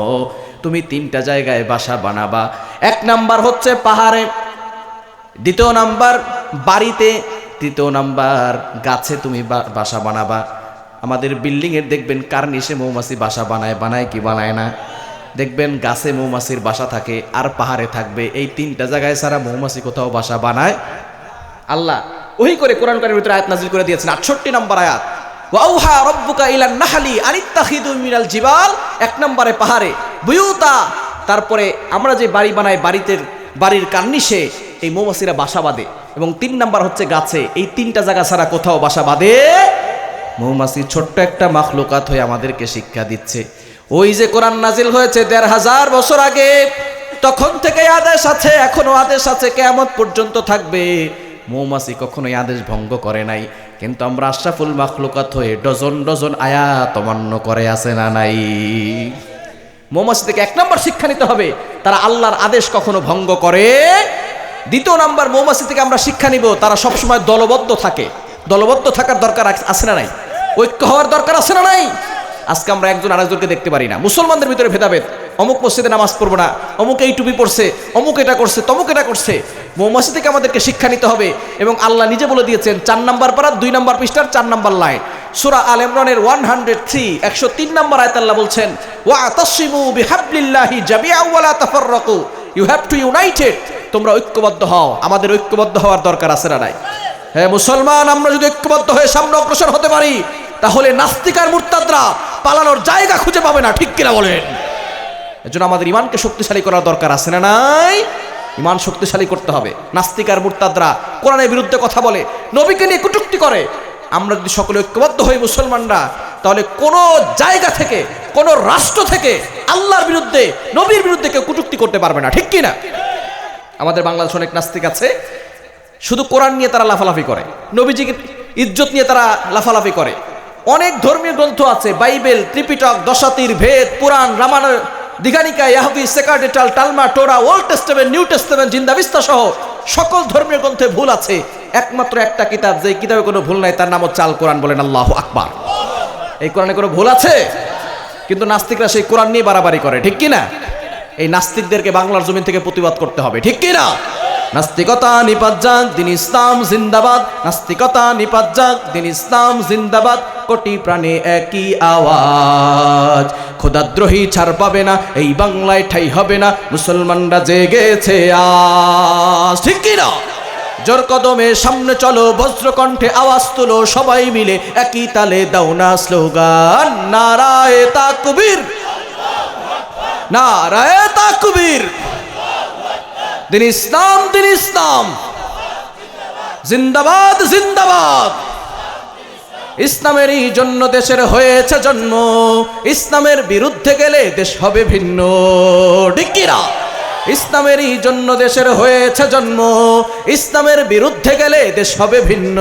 তুমি 3টা জায়গায় বাসা বানাবা। 1 নাম্বার হচ্ছে পাহাড়ে, 2 নাম্বার বাড়িতে, 3 নাম্বার গাছে তুমি বাসা বানাবা। আমাদের বিল্ডিং এর দেখবেন কার্নিশে মৌমাছি বাসা বানায়, বানায় কি বানায় না? দেখবেন গাছে মৌমাছির বাসা থাকে আর পাহাড়ে থাকবে। এই 3টা জায়গায় ছাড়া মৌমাছি কোথাও বাসা বানায়? আল্লাহ ওহী করে কোরআন কারীমের ভিতরে আয়াত নাযিল করে দিয়েছেন, 68 নম্বর আয়াত, ওয়া আউহা রাব্বুকা ইলান নাহলি আনিত্তাখিযু মিনাল জিবাল, 1 নম্বরে পাহাড়ে, বুয়ুতা, তারপরে আমরা যে বাড়ি বানাই, বাড়ির কার্নিশে এই মৌমাছিরা বাসা বাঁধে, এবং 3 নাম্বার হচ্ছে গাছে। এই 3টা জায়গা ছাড়া কোথাও বাসা বাঁধে? মৌমাছি ছোট্ট একটা মাখলুকাত হয়ে আমাদেরকে শিক্ষা দিচ্ছে। ওই যে কোরআন নাজিল হয়েছে 1500 বছর আগে, তখন থেকে আদেশ আছে, এখনো আদেশ আছে, কিয়ামত পর্যন্ত থাকবে। মৌমাছি কখনোই আদেশ ভঙ্গ করে নাই, কিন্তু আমরা আশরাফুল মাখলুকাত হয়ে ডজন ডজন আয়াত অমান্য করে আছে না নাই? মৌমাছি থেকে 1 নম্বর শিক্ষা নিতে হবে, তারা আল্লাহর আদেশ কখনো ভঙ্গ করে। 2 নম্বর, মৌমাছি থেকে আমরা শিক্ষা নিব, তারা সবসময় দলবদ্ধ থাকে। দলবদ্ধ থাকার দরকার আছে না নাই? ঐক্য হওয়ার দরকার আছে না নাই? আজকে আমরা একজন আরেকজনকে দেখতে পারি না। মুসলমানদের ভিতরে ভেদাভেদ, অমুক মসজিদে নামাজ পড়বো না, অমুক এই টুপি পড়ছে, অমুক এটা করছে, তমুক এটা করছে। মৌমাছি থেকে আমাদেরকে শিক্ষা নিতে হবে, এবং আল্লাহ নিজে বলে দিয়েছেন 4 নম্বর পারা 2 নম্বর পৃষ্ঠার 4 নম্বর লাইন, সূরা আল ইমরানের 103, 103 নম্বর আয়াত আল্লাহ বলছেন, ওয়াতাসিমু বিহাবলিল্লাহি জামিআন ওয়া লা তাফাররাকু, ইউ হ্যাভ টু ইউনাইটেড, তোমরা ঐক্যবদ্ধ হও। আমাদের ঐক্যবদ্ধ হওয়ার দরকার আছে না নাই? হ্যাঁ মুসলমান, আমরা যদি ঐক্যবদ্ধ হয়ে সামনে অগ্রসর হতে পারি, তাহলে নাস্তিক আর মুরতাদরা পালানোর জায়গা খুঁজে পাবে না, ঠিক কিনা বলেন? এজন্য আমাদের ইমানকে শক্তিশালী করার দরকার আছে না নাই? ইমান শক্তিশালী করতে হবে। নাস্তিক আর মুরতাদরা কোরআনের বিরুদ্ধে কথা বলে, নবীকে নিয়ে কটূক্তি করে। আমরা যদি সকলে ঐক্যবদ্ধ হই মুসলমানরা, তাহলে কোনো জায়গা থেকে, কোনো রাষ্ট্র থেকে আল্লাহর বিরুদ্ধে, নবীর বিরুদ্ধে কেউ কটূক্তি করতে পারবে না, ঠিক কিনা? আমাদের বাংলাদেশে অনেক নাস্তিক আছে, শুধু কোরআন নিয়ে তারা লাফালাফি করে, নবীজিকে ইজ্জত নিয়ে তারা লাফালাফি করে। অনেক ধর্মীয় গ্রন্থ আছে, বাইবেল, ত্রিপিটক, দশাতীর, ভেদ, পুরাণ, রামায়ণ, দীঘানিকা, ইয়াহুদি, সেকারডেটাল, টালমা, Torah, old testament, new testament, Zend Avesta সহ সকল ধর্মীয় গ্রন্থে ভুল আছে। একমাত্র একটা কিতাব, যে কিতাবে কোনো ভুল নাই, তার নাম হচ্ছে আল কোরআন। বলেন আল্লাহু আকবার। এই কোরআনে কোনো ভুল আছে? কিন্তু নাস্তিকরা সেই কোরআন নিয়ে বাড়াবাড়ি করে, ঠিক কি না? এই নাস্তিকদেরকে বাংলার জমিন থেকে প্রতিবাদ করতে হবে, ঠিক কি না? নাস্তিকতা নিপাত যাক, দিন ইসলাম জিন্দাবাদ। নাস্তিকতা নিপাত যাক, দিন ইসলাম জিন্দাবাদ। কোটি প্রাণে একই আওয়াজ, খোদাদ্রোহী ছাড় পাবে না, এই বাংলায় ঠাই হবে না, মুসলমানরা জেগেছে আজ, ঠিক কি না? জোর কদমে সামনে চলো, বজ্রকণ্ঠে আওয়াজ তুলো, সবাই মিলে একই তালে দাও না স্লোগান, নারায়ে তাকবীর, নারায়ে তাকবীর। দিন ইসলাম, দিন ইসলাম জিন্দাবাদ, জিন্দাবাদ। ইসলামেরই জন্য দেশের হয়েছে জন্ম, ইসলামের বিরুদ্ধে গেলে দেশ হবে ভিন্ন, ঠিক কি না? ইসলামেরই জন্য দেশের হয়েছে জন্ম, ইসলামের বিরুদ্ধে গেলে দেশ হবে ভিন্ন।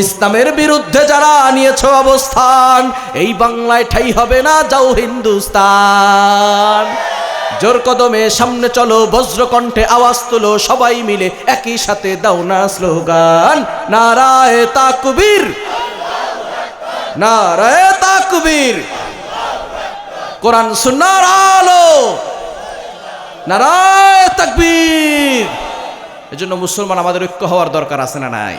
ইসলামের বিরুদ্ধে যারা নিয়েছো অবস্থান, এই বাংলায় ঠাই হবে না, যাও হিন্দুস্তান। জোর কদমে সামনে চলো, বজ্রকণ্ঠে আওয়াজ তুলো, সবাই মিলে একই সাথে দাও না স্লোগান, নারায়ে তাকবীর, নারায়ে তাকবীর। কোরআন সুন্নাহর আলো, নারায়ে তাকবীর। এজন্য মুসলমান আমাদের ঐক্য হওয়ার দরকার আছে না নাই?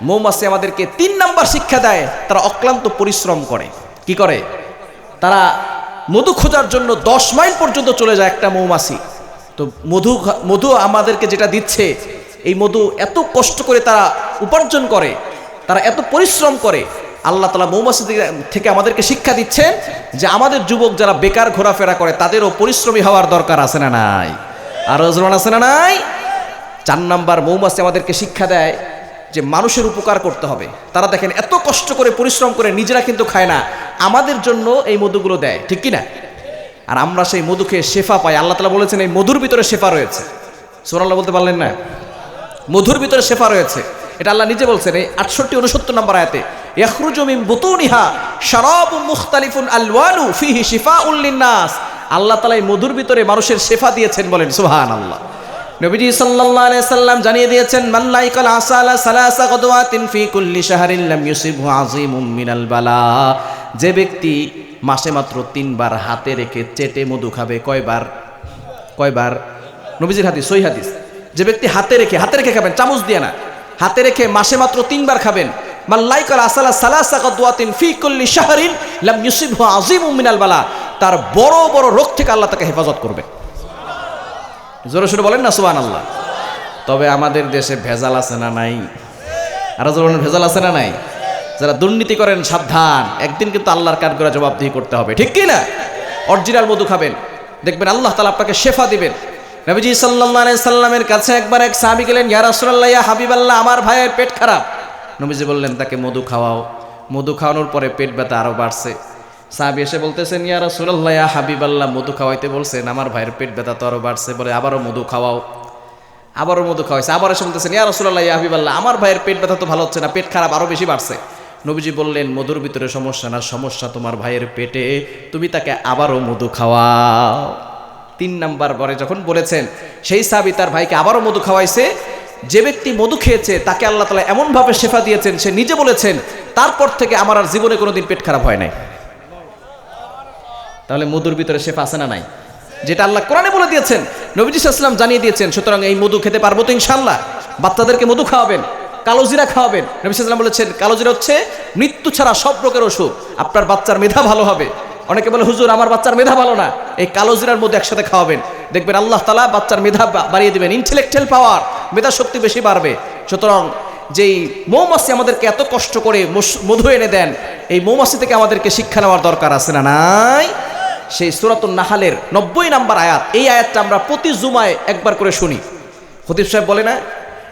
মৌমাছি আমাদেরকে 3 নাম্বার শিক্ষা দেয়, তারা অক্লান্ত পরিশ্রম করে। কি করে? তারা মধু খোঁজার জন্য 10 মাইল পর্যন্ত চলে যায় একটা মৌমাছি। তো মধু আমাদেরকে যেটা দিচ্ছে, এই মধু এত কষ্ট করে তারা উপার্জন করে, তারা এত পরিশ্রম করে। আল্লাহ তাআলা মৌমাছি থেকে আমাদেরকে শিক্ষা দিচ্ছেন যে আমাদের যুবক যারা বেকার ঘোরাফেরা করে, তাদেরও পরিশ্রমী হওয়ার দরকার আছে না নাই? আর ওজন আছে না নাই? 4 নাম্বার, মৌমাছি আমাদেরকে শিক্ষা দেয় যে মানুষের উপকার করতে হবে। তারা দেখেন এত কষ্ট করে পরিশ্রম করে, নিজেরা কিন্তু খায় না, আমাদের জন্য এই মধুগুলো দেয়, ঠিক কি না? আর আমরা সেই মধু খেয়ে শেফা পাই। আল্লাহ তাআলা বলেছেন এই মধুর ভিতরে শেফা রয়েছে। সুবহানাল্লাহ বলতে পারলেন না? মধুর ভিতরে শেফা রয়েছে, এটা আল্লাহ নিজে বলছেন এই 68-69 নম্বর আয়াতে। ইয়াখরুজু মিন বুতুনিহা শারাবুন মুখতালিফুন আলওয়ানু ফিহি শিফাউল লিন্নাস। আল্লাহ তাআলা এই মধুর ভিতরে মানুষের শেফা দিয়েছেন, বলেন সুবহানাল্লাহ। নবীজি সাল্লাল্লাহু আলাইহি সাল্লাম জানিয়ে দিয়েছেন, মান লাইকাল আসালা সালাসা গদওয়াতিন ফি কুল্লি শাহরিন লাম ইউসিবহু আযীমুম মিনাল বালা। যে ব্যক্তি মাসে মাত্র 3 বার হাতে রেখে চেটে মধু খাবে, কয়বার? কয়বার? নবীজির হাদিস, সহিহ হাদিস। যে ব্যক্তি হাতে রেখে খাবেন, চামচ দিয়ে না, হাতে রেখে মাসে মাত্র 3 বার খাবেন, মান লাইকাল আসালা সালাসা গদওয়াতিন ফি কুল্লি শাহরিন লাম ইউসিবহু আযীমুম মিনাল বালা। তার বড় বড় রোগ থেকে আল্লাহ তাকে হেফাজত করবে। জোরে সোরে বলেন না সুবহানাল্লাহ। তবে আমাদের দেশে ভেজাল আছে না নাই? আর জোরে ভেজাল আছে না নাই? যারা দুর্নীতি করেন সাবধান, একদিন কিন্তু আল্লাহর কাঠগড়ায় জবাবদিহি করতে হবে, ঠিক কি না? অরিজিনাল মধু খাবেন, দেখবেন আল্লাহ তাআলা আপনাকে শেফা দিবেন। নবীজি সাল্লাল্লাহু আলাইহি সাল্লামের কাছে একবার এক সাহাবী গেলেন, ইয়া রাসূলুল্লাহ, ইয়া হাবিবাল্লাহ, আমার ভাইয়ের পেট খারাপ। নবীজি বললেন তাকে মধু খাওয়াও। মধু খাওয়ানোর পরে পেট ব্যথা আরো বাড়ছে। সাহাবী এসে বলতেছেন, ইয়া রাসূলুল্লাহ, ইয়া হাবিবাল্লাহ, মধু খাওয়াইতে বলছেন, আমার ভাইয়ের পেট ব্যথা তো আরো বাড়ছে। বলে আবারও মধু খাওয়াও। আবারও মধু খাওয়াইছে। আবার এসে বলতেছেন, ইয়া রাসূলুল্লাহ, ইয়া হাবিবাল্লাহ, আমার ভাইয়ের পেট ব্যথা তো ভালো হচ্ছে না, পেট খারাপ আরো বেশি বাড়ছে। নবীজি বললেন, মধুর ভিতরে সমস্যা না, সমস্যা তোমার ভাইয়ের পেটে, তুমি তাকে আবারও মধু খাওয়াও। 3 নাম্বার পরে যখন বলেছেন, সেই সাহাবী তার ভাইকে আবারও মধু খাওয়াইছে। যে ব্যক্তি মধু খেয়েছে তাকে আল্লাহ তাআলা এমনভাবে শেফা দিয়েছেন, সে নিজে বলেছেন তারপর থেকে আমার আর জীবনে কোনোদিন পেট খারাপ হয় নাই। তাহলে মধুর ভিতরে শেফা আছে না নাই? যেটা আল্লাহ কোরআনে বলে দিয়েছেন, নবীজি সাল্লাল্লাহু আলাইহি ওয়াসাল্লাম জানিয়ে দিয়েছেন। সুতরাং এই মধু খেতে পারবো তো ইনশাআল্লাহ। বাচ্চাদেরকে মধু খাওয়াবেন, কালোজিরা খাওয়াবেন। নবী সাল্লাল্লাহু আলাইহি ওয়াসাল্লাম বলেছেন কালোজিরা হচ্ছে মৃত্যু ছাড়া সব রোগের ওষুধ, আপনার বাচ্চার মেধা ভালো হবে। অনেকে বলে হুজুর আমার বাচ্চার মেধা ভালো না, এই কালোজিরার মধ্যে একসাথে খাওয়াবেন, দেখবেন আল্লাহ তাআলা বাচ্চার মেধা বাড়িয়ে দিবেন, ইন্টেলেকচুয়াল পাওয়ার, মেধা শক্তি বেশি বাড়বে। সুতরাং যেই মৌমাছি আমাদেরকে এত কষ্ট করে মধু এনে দেন, এই মৌমাছি থেকে আমাদেরকে শিক্ষা নেওয়ার দরকার আছে না নাই? সেই সূরাতুন নাহলের 90 নাম্বার আয়াত, এই আয়াতটা আমরা প্রতি জুমায় একবার করে শুনি। খতিব সাহেব বলে না,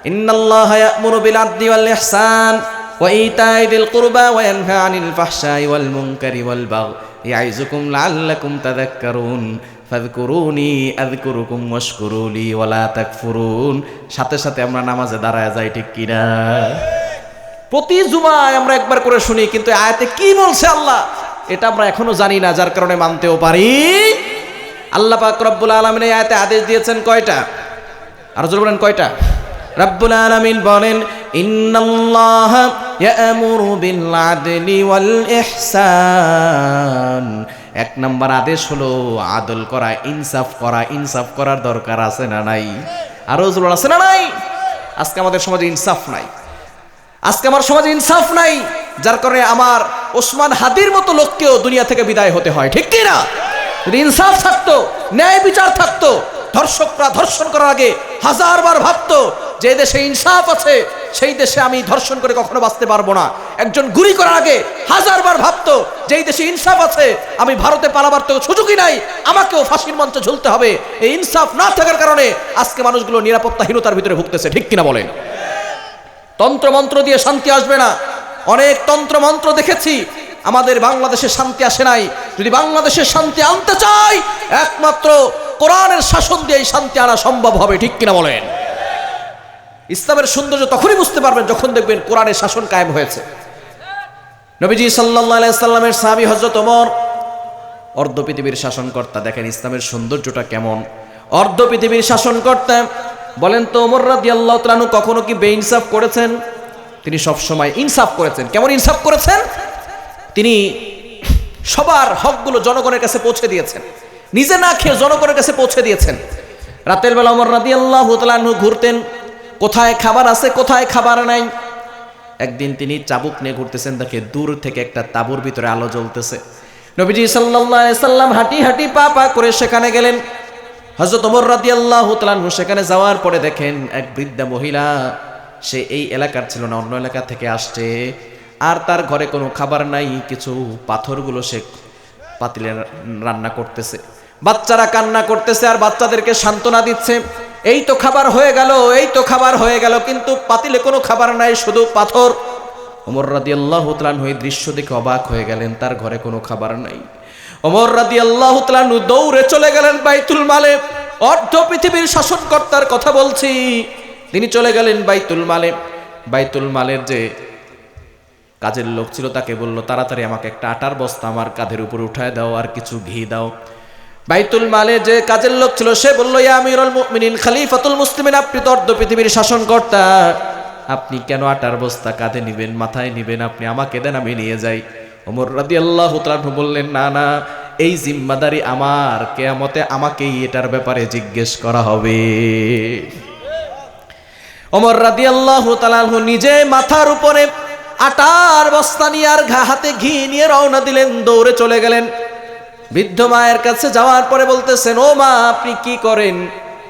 ইন্নাল্লাহা ইয়া'মুরু বিল আদলি ওয়াল ইহসান ওয়া ইতাই যিল কুরবা ওয়া ইয়ানহা আনিল ফাহশাই ওয়াল মুনকারি ওয়াল বাগই ইয়াইযুকুম লাআল্লাকুম তাযাক্কারুন ফাযকুরুনি আযকুরুকুম ওয়াশকুরুলি ওয়া লা তাকফুরুন। সাথে সাথে আমরা নামাজে দাঁড়ায় যাই, ঠিক কি না? প্রতি জুমায় আমরা একবার করে শুনি, কিন্তু আয়াতে কি বলছে আল্লাহ এটা আমরা এখনো জানি না, যার কারণে মানতেও পারি। আল্লাহ পাক রব্বুল আলামিন এই আয়াতে আদেশ দিয়েছেন কয়টা? আর জোরে বলেন কয়টা? রব্বুল আলামিন বলেন, ইন্নাল্লাহা ইয়া'মুরু বিল আদলি ওয়াল ইহসান। এক নাম্বার আদেশ হলো আদল করা, ইনসাফ করা। ইনসাফ করার দরকার আছে না নাই? আরো জোর আছে না নাই? আজকে আমাদের সমাজে ইনসাফ নাই, আজকে আমার সমাজে ইনসাফ নাই, যার কারণে আমার ওসমান হাদির মতো লোককেও দুনিয়া থেকে বিদায় হতে হয়, ঠিক কি না? যদি ইনসাফ থাকতো, ন্যায় বিচার থাকতো, ধর্ষকরা ধর্ষণ করার আগে হাজারবার ভাবতো যে দেশে ইনসাফ আছে সেই দেশে আমি ধর্ষণ করে কখনো বাঁচতে পারবো না। একজন গুলি করার আগে হাজারবার ভাবতো যেই দেশে ইনসাফ আছে আমি ভারতে পালাবার তো সুযোগই নাই, আমাকেও ফাঁসির মঞ্চে ঝুলতে হবে। এই ইনসাফ না থাকার কারণে আজকে মানুষগুলো নিরাপত্তাহীনতার ভিতরে ভুগতেছে, ঠিক কিনা বলেন? তন্ত্র মন্ত্র দিয়ে শান্তি আসবে না। অনেক তন্ত্র মন্ত্র দেখেছি, আমাদের বাংলাদেশে শান্তি আসে নাই। যদি বাংলাদেশে শান্তি আনতে চাই, একমাত্র কোরআনের শাসন দিয়ে শান্তি আনা সম্ভব হবে, ঠিক কিনা বলেন? ইসলামের সৌন্দর্য তখনই বুঝতে পারবেন যখন দেখবেন কোরআনের শাসন কায়েম হয়েছে। নবীজি সাল্লাল্লাহু আলাইহি সাল্লামের সাহাবী হযরত ওমর, অর্ধ পৃথিবীর শাসনকর্তা। দেখেন ইসলামের সৌন্দর্যটা কেমন। অর্ধ পৃথিবীর শাসনকর্তা। বলেন তো ওমর রাদিয়াল্লাহু তাআলা আনহু কখনো কি বেইনসাফ করেছেন? তিনি সব সময় ইনসাফ করেছেন। কেমন ইনসাফ করেছেন? তিনি সবার হকগুলো জনগণের কাছে পৌঁছে দিয়েছেন, নিজে না খেয়ে জনগণের কাছে পৌঁছে দিয়েছেন। রাতের বেলা ওমর রাদিয়াল্লাহু তাআলা আনহু ঘুরতেন, কোথায় খাবার আছে কোথায় খাবার নাই। একদিন তিনি চাবুক নিয়ে ঘুরতেছেন, দেখে দূর থেকে একটা তাঁবুর ভিতরে আলো জ্বলতেছে। নবীজি সাল্লাল্লাহু আলাইহি সাল্লাম হাঁটি হাঁটি পা পা করে সেখানে গেলেন। হযরত ওমর রাদিয়াল্লাহু তাআলা আনহু সেখানে যাওয়ার পরে দেখেন এক বৃদ্ধা মহিলা, সে এই এলাকার ছিল না, অন্য এলাকা থেকে আসছে, আর তার ঘরে কোনো খাবার নাই। কিছু পাথরগুলো সে পাতিলে রান্না করতেছে। বাচ্চারা কান্না করতেছে আর বাচ্চাদেরকে সান্ত্বনা দিচ্ছে, এই তো খাবার হয়ে গেল, এই তো খাবার হয়ে গেল, কিন্তু পাতিলে কোনো খাবার নাই, শুধু পাথর। ওমর রাদিয়াল্লাহু তাআলা আনহু এই দৃশ্য দেখে অবাক হয়ে গেলেন, তার ঘরে কোনো খাবার নাই। ওমর রাদিয়াল্লাহু তাআলা আনহু দৌড়ে চলে গেলেন বাইতুল মালে। অর্ধ পৃথিবীর শাসনকর্তার কথা বলছি, তিনি চলে গেলেন বাইতুল মালে। বাইতুল মালের যে কাজের লোক ছিল তাকে বলল, তাড়াতাড়ি আমাকে একটা আটার বস্তা আমার কাঁধের উপর উঠায় দাও, আর কিছু ঘি দাও। বাইতুল মালে যে কাজের লোক ছিল সে বলল, ইয়া আমিরুল মুমিনিন খলিফাতুল মুসলিমিন, আপনি তো অর্ধ পৃথিবীর শাসনকর্তা, আপনি কেন আটার বস্তা কাঁধে নিবেন, মাথায় নিবেন? আপনি আমাকে দেন, আমি নিয়ে যাই। ওমর রাদিয়াল্লাহু তাআলা আনহু বললেন, না না, এই জিম্মাদারি আমার, কিয়ামতে আমাকেই এটার ব্যাপারে জিজ্ঞেস করা হবে। ওমর রাদিয়াল্লাহু তাআলা আনহু নিজে মাথার উপরে আটার বস্তা নিয়ে আর হাতে ঘি নিয়ে রওনা দিলেন, দৌড়ে চলে গেলেন। বৃদ্ধ মায়ের কাছে যাওয়ার পরে বলতেছেন, ও মা, আপনি কি করেন?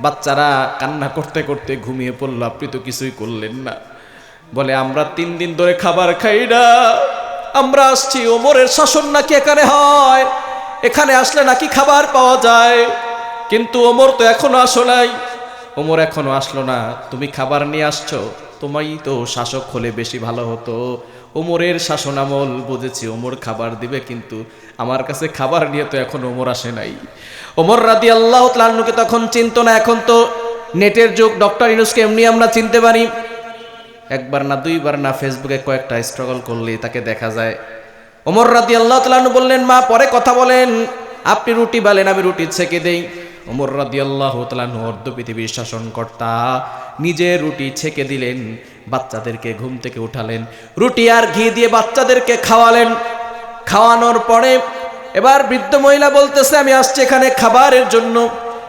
বাচ্চারা কান্না করতে করতে ঘুমিয়ে পড়ল, আপনি তো কিছুই করলেন না। বলে, আমরা 3 দিন ধরে খাবার খাই না, আমরা আসছি, ওমরের শাসন নাকি এখানে হয়, এখানে আসলে নাকি খাবার পাওয়া যায়, কিন্তু ওমর তো এখনো আসো নাই। ওমর এখনো আসলো না, তুমি খাবার নিয়ে আসছো, তোমাই তো শাসক হলে বেশি ভালো হতো। ওমরের শাসন আমল বুঝেছি, ওমর খাবার দিবে, কিন্তু আমার কাছে খাবার নিয়ে তো এখন ওমর আসে নাই। ওমর রাদিয়াল্লাহু তাআলা আনহুকে তখন চিনতো না। এখন তো নেটের যুগ, ডক্টর ইউনূসকে এমনি আমরা চিনতে পারি, একবার না দুইবার না ফেসবুকে কয়েকটা স্ট্রাগল করলে তাকে দেখা যায়। ওমর রাদিয়াল্লাহু তাআলা আনহু বললেন, মা পরে কথা বলেন, আপনি রুটি বালেন, আমি রুটি ছেঁকে দেই। ওমর রাদিয়াল্লাহু তাআলা আনহু অর্ধ পৃথিবীর শাসনকর্তা, নিজে রুটি ছেঁকে দিলেন, বাচ্চাদেরকে ঘুম থেকে উঠালেন, রুটি আর ঘি দিয়ে বাচ্চাদেরকে খাওয়ালেন। খাওয়ানোর পরে এবার বৃদ্ধ মহিলা বলতেছে, আমি আসছি এখানে খাবারের জন্য,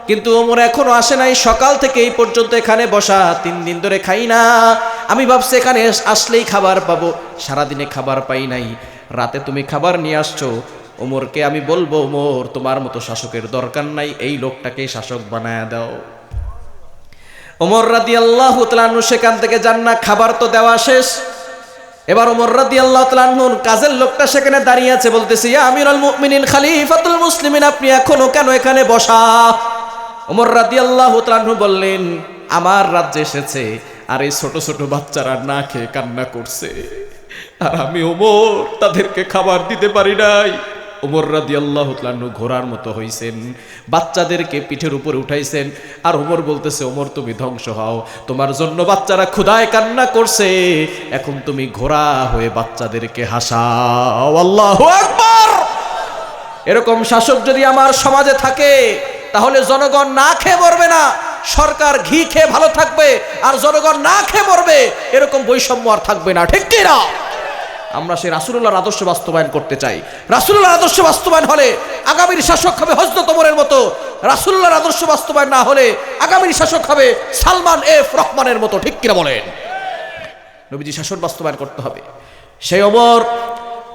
কিন্তু ওমর এখনো আসে নাই, সকাল থেকে এই পর্যন্ত এখানে বসা, 3 দিন ধরে খাই না, আমি ভাবছি এখানে আসলেই খাবার পাবো, সারাদিনে খাবার পাই নাই, রাতে তুমি খাবার নিয়ে আসছো। ওমরকে আমি বলবো, ওমর তোমার মতো শাসকের দরকার নাই, এই লোকটাকে শাসক বানায় দাও। ওমর রাদিয়াল্লাহু তাআলা আনহু সেখান থেকে যান না, খাবার তো দেওয়া শেষ। এবার ওমর রাদিয়াল্লাহু তাআলা আনহুর কাজের লোকটা সেখানে দাঁড়িয়ে আছে, বলতেছে, ইয়া আমিরুল মুমিনিন খলিফাতুল মুসলিমিন, আপনি এখনো কেন এখানে বসা? ওমর রাদিয়াল্লাহু তাআলা আনহু বললেন, আমার রাজ্যে এসেছে, আর এই ছোট ছোট বাচ্চারা না খেয়ে কান্না করছে, আর আমি ওমর তাদেরকে খাবার দিতে পারি নাই। ওমর রাদিয়াল্লাহু তাআলা আনহু ঘোড়ার মতো হইছেন, বাচ্চাদেরকে পিঠের উপরে উঠাইছেন, আর ওমর বলতেছে, ওমর তুমি ধ্বংস হও, তোমার জন্য বাচ্চারা ক্ষুধায় কান্না করছে, এখন তুমি ঘোড়া হয়ে বাচ্চাদেরকে হাসাও। আল্লাহু আকবার। এরকম শাসক যদি আমার সমাজে থাকে, তাহলে জনগণ না খেয়ে মরবে না, সরকার ঘি খেয়ে ভালো থাকবে আর জনগণ না খেয়ে মরবে, এরকম বৈষম্য আর থাকবে না, ঠিক কি না? আমরা সেই রাসূলুল্লাহর আদর্শ বাস্তবায়ন করতে চাই। রাসূলুল্লাহর আদর্শ বাস্তবায়ন হলে আগামীর শাসক হবে হযরত ওমরের মতো, রাসূলুল্লাহর আদর্শ বাস্তবায়ন না হলে আগামীর শাসক হবে সালমান এফ রহমানের মতো, ঠিক কিনা বলেন? নবীজি শাসন বাস্তবায়ন করতে হবে। সেই ওমর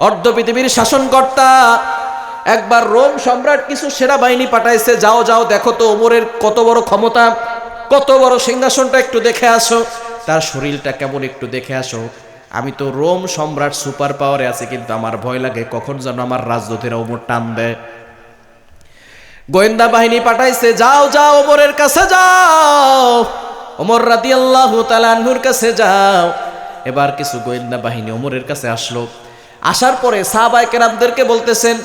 অর্ধ পৃথিবীর শাসনকর্তা, একবার রোম সম্রাট কিছু সেনাবাহিনী পাঠাইছে, যাও যাও দেখো তো ওমরের কত বড় ক্ষমতা, কত বড় সিংহাসনটা একটু দেখে আসো, তার শরীরটা কেমন একটু দেখে আসো। আমি তো রোম সম্রাট সুপার পাওয়ারে আছে, কিন্তু আমার ভয় লাগে কখন যেন আমার রাজদূতেরা ওমর টান দেয়। গোয়েন্দা বাহিনী পাঠাইছে, যাও যাও ওমরের কাছে যাও, ওমর রাদিয়াল্লাহু তাআলা আনহুর কাছে যাও। এবার কিছু গোয়েন্দা বাহিনী ওমরের কাছে আসলো। আসার পরে সাহাবায়ে কেরামদেরকে বলতেছেন,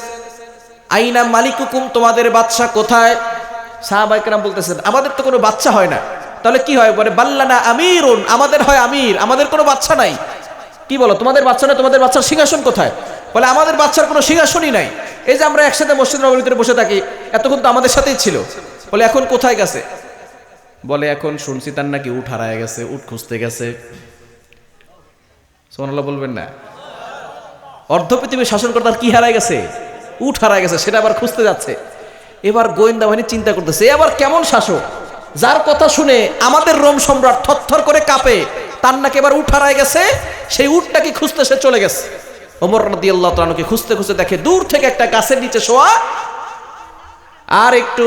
আইনা মালিকুকুম, তোমাদের বাদশা কোথায়? সাহাবায়ে কেরাম বলতেছেন, আমাদের তো কোনো বাচ্চা হয় না। তাহলে কি হয়? বলে বাল্লানা আমিরুন, আমাদের হয় আমির, আমাদের কোনো বাচ্চা নাই। কি বলো, তোমাদের বাচ্চা না, তোমাদের বাচ্চার সিংহাসন কোথায়? বলে আমাদের বাচ্চার কোনো সিংহাসনই নাই। এই যে আমরা একসাথে মসজিদ নববীর ভিতরে বসে থাকি, এতক্ষণ তো আমাদের সাথেই ছিল। বলে এখন কোথায় গেছে? বলে এখন শুনছি তার নাকি উট হারায় গেছে, উট খুঁজতে গেছে। সুবহানাল্লাহ বলবেন না? অর্ধ পৃথিবীর শাসনকর্তার কি হারায় গেছে? উট হারায় গেছে, সেটা আবার খুঁজতে যাচ্ছে। এবার গোয়েন্দা বাহিনী চিন্তা করতেছে, এবার কেমন শাসক যার কথা শুনে আমাদের রোম সম্রাট থরথর করে কাঁপে, তার নাকি এবার উট হারায় গেছে, সেই উটটাকে খুঁজতে সে চলে গেছে। ওমর রাদিয়াল্লাহু তাআলা খুঁজতে খুঁজতে দেখে দূর থেকে একটা গাছের নিচে শোয়া, আর একটু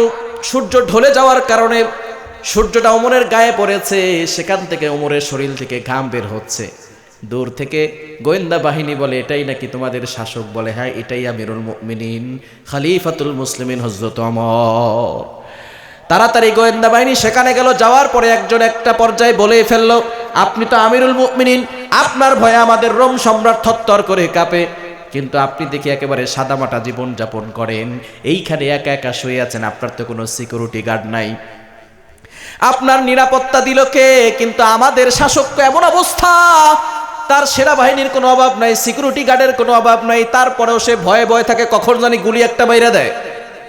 সূর্য ঢলে যাওয়ার কারণে সূর্যটা ওমরের গায়ে পড়েছে, সেখান থেকে ওমরের শরীর থেকে ঘাম বের হচ্ছে। দূর থেকে গোয়েন্দা বাহিনী বলে, এটাই নাকি তোমাদের শাসক? বলে হ্যাঁ, এটাই আমিরুল মুমিনিন খলিফাতুল মুসলিমিন হযরত ওমর। তাড়াতাড়ি গোয়েন্দা বাহিনী সেখানে গেল। যাওয়ার পরে একজন একটা পর্যায়ে বলে ফেললো, আপনি তো আমিরুল মুমিনিন, আপনার ভয়ে আমাদের রোম সম্রাট থরথর করে কাঁপে, কিন্তু আপনি দেখি একেবারে সাদামাটা জীবন যাপন করেন, এইখানে একা একা শুয়ে আছেন, আপনার তো কোনো সিকিউরিটি গার্ড নাই, আপনার নিরাপত্তা দিল কে? কিন্তু আমাদের শাসক এমন অবস্থা, তার সেনাবাহিনীর কোনো অভাব নাই, সিকিউরিটি গার্ডের কোনো অভাব নাই, তারপরেও সে ভয়ে ভয়ে থাকে কখন জানি গুলি একটা বাইরে দেয়,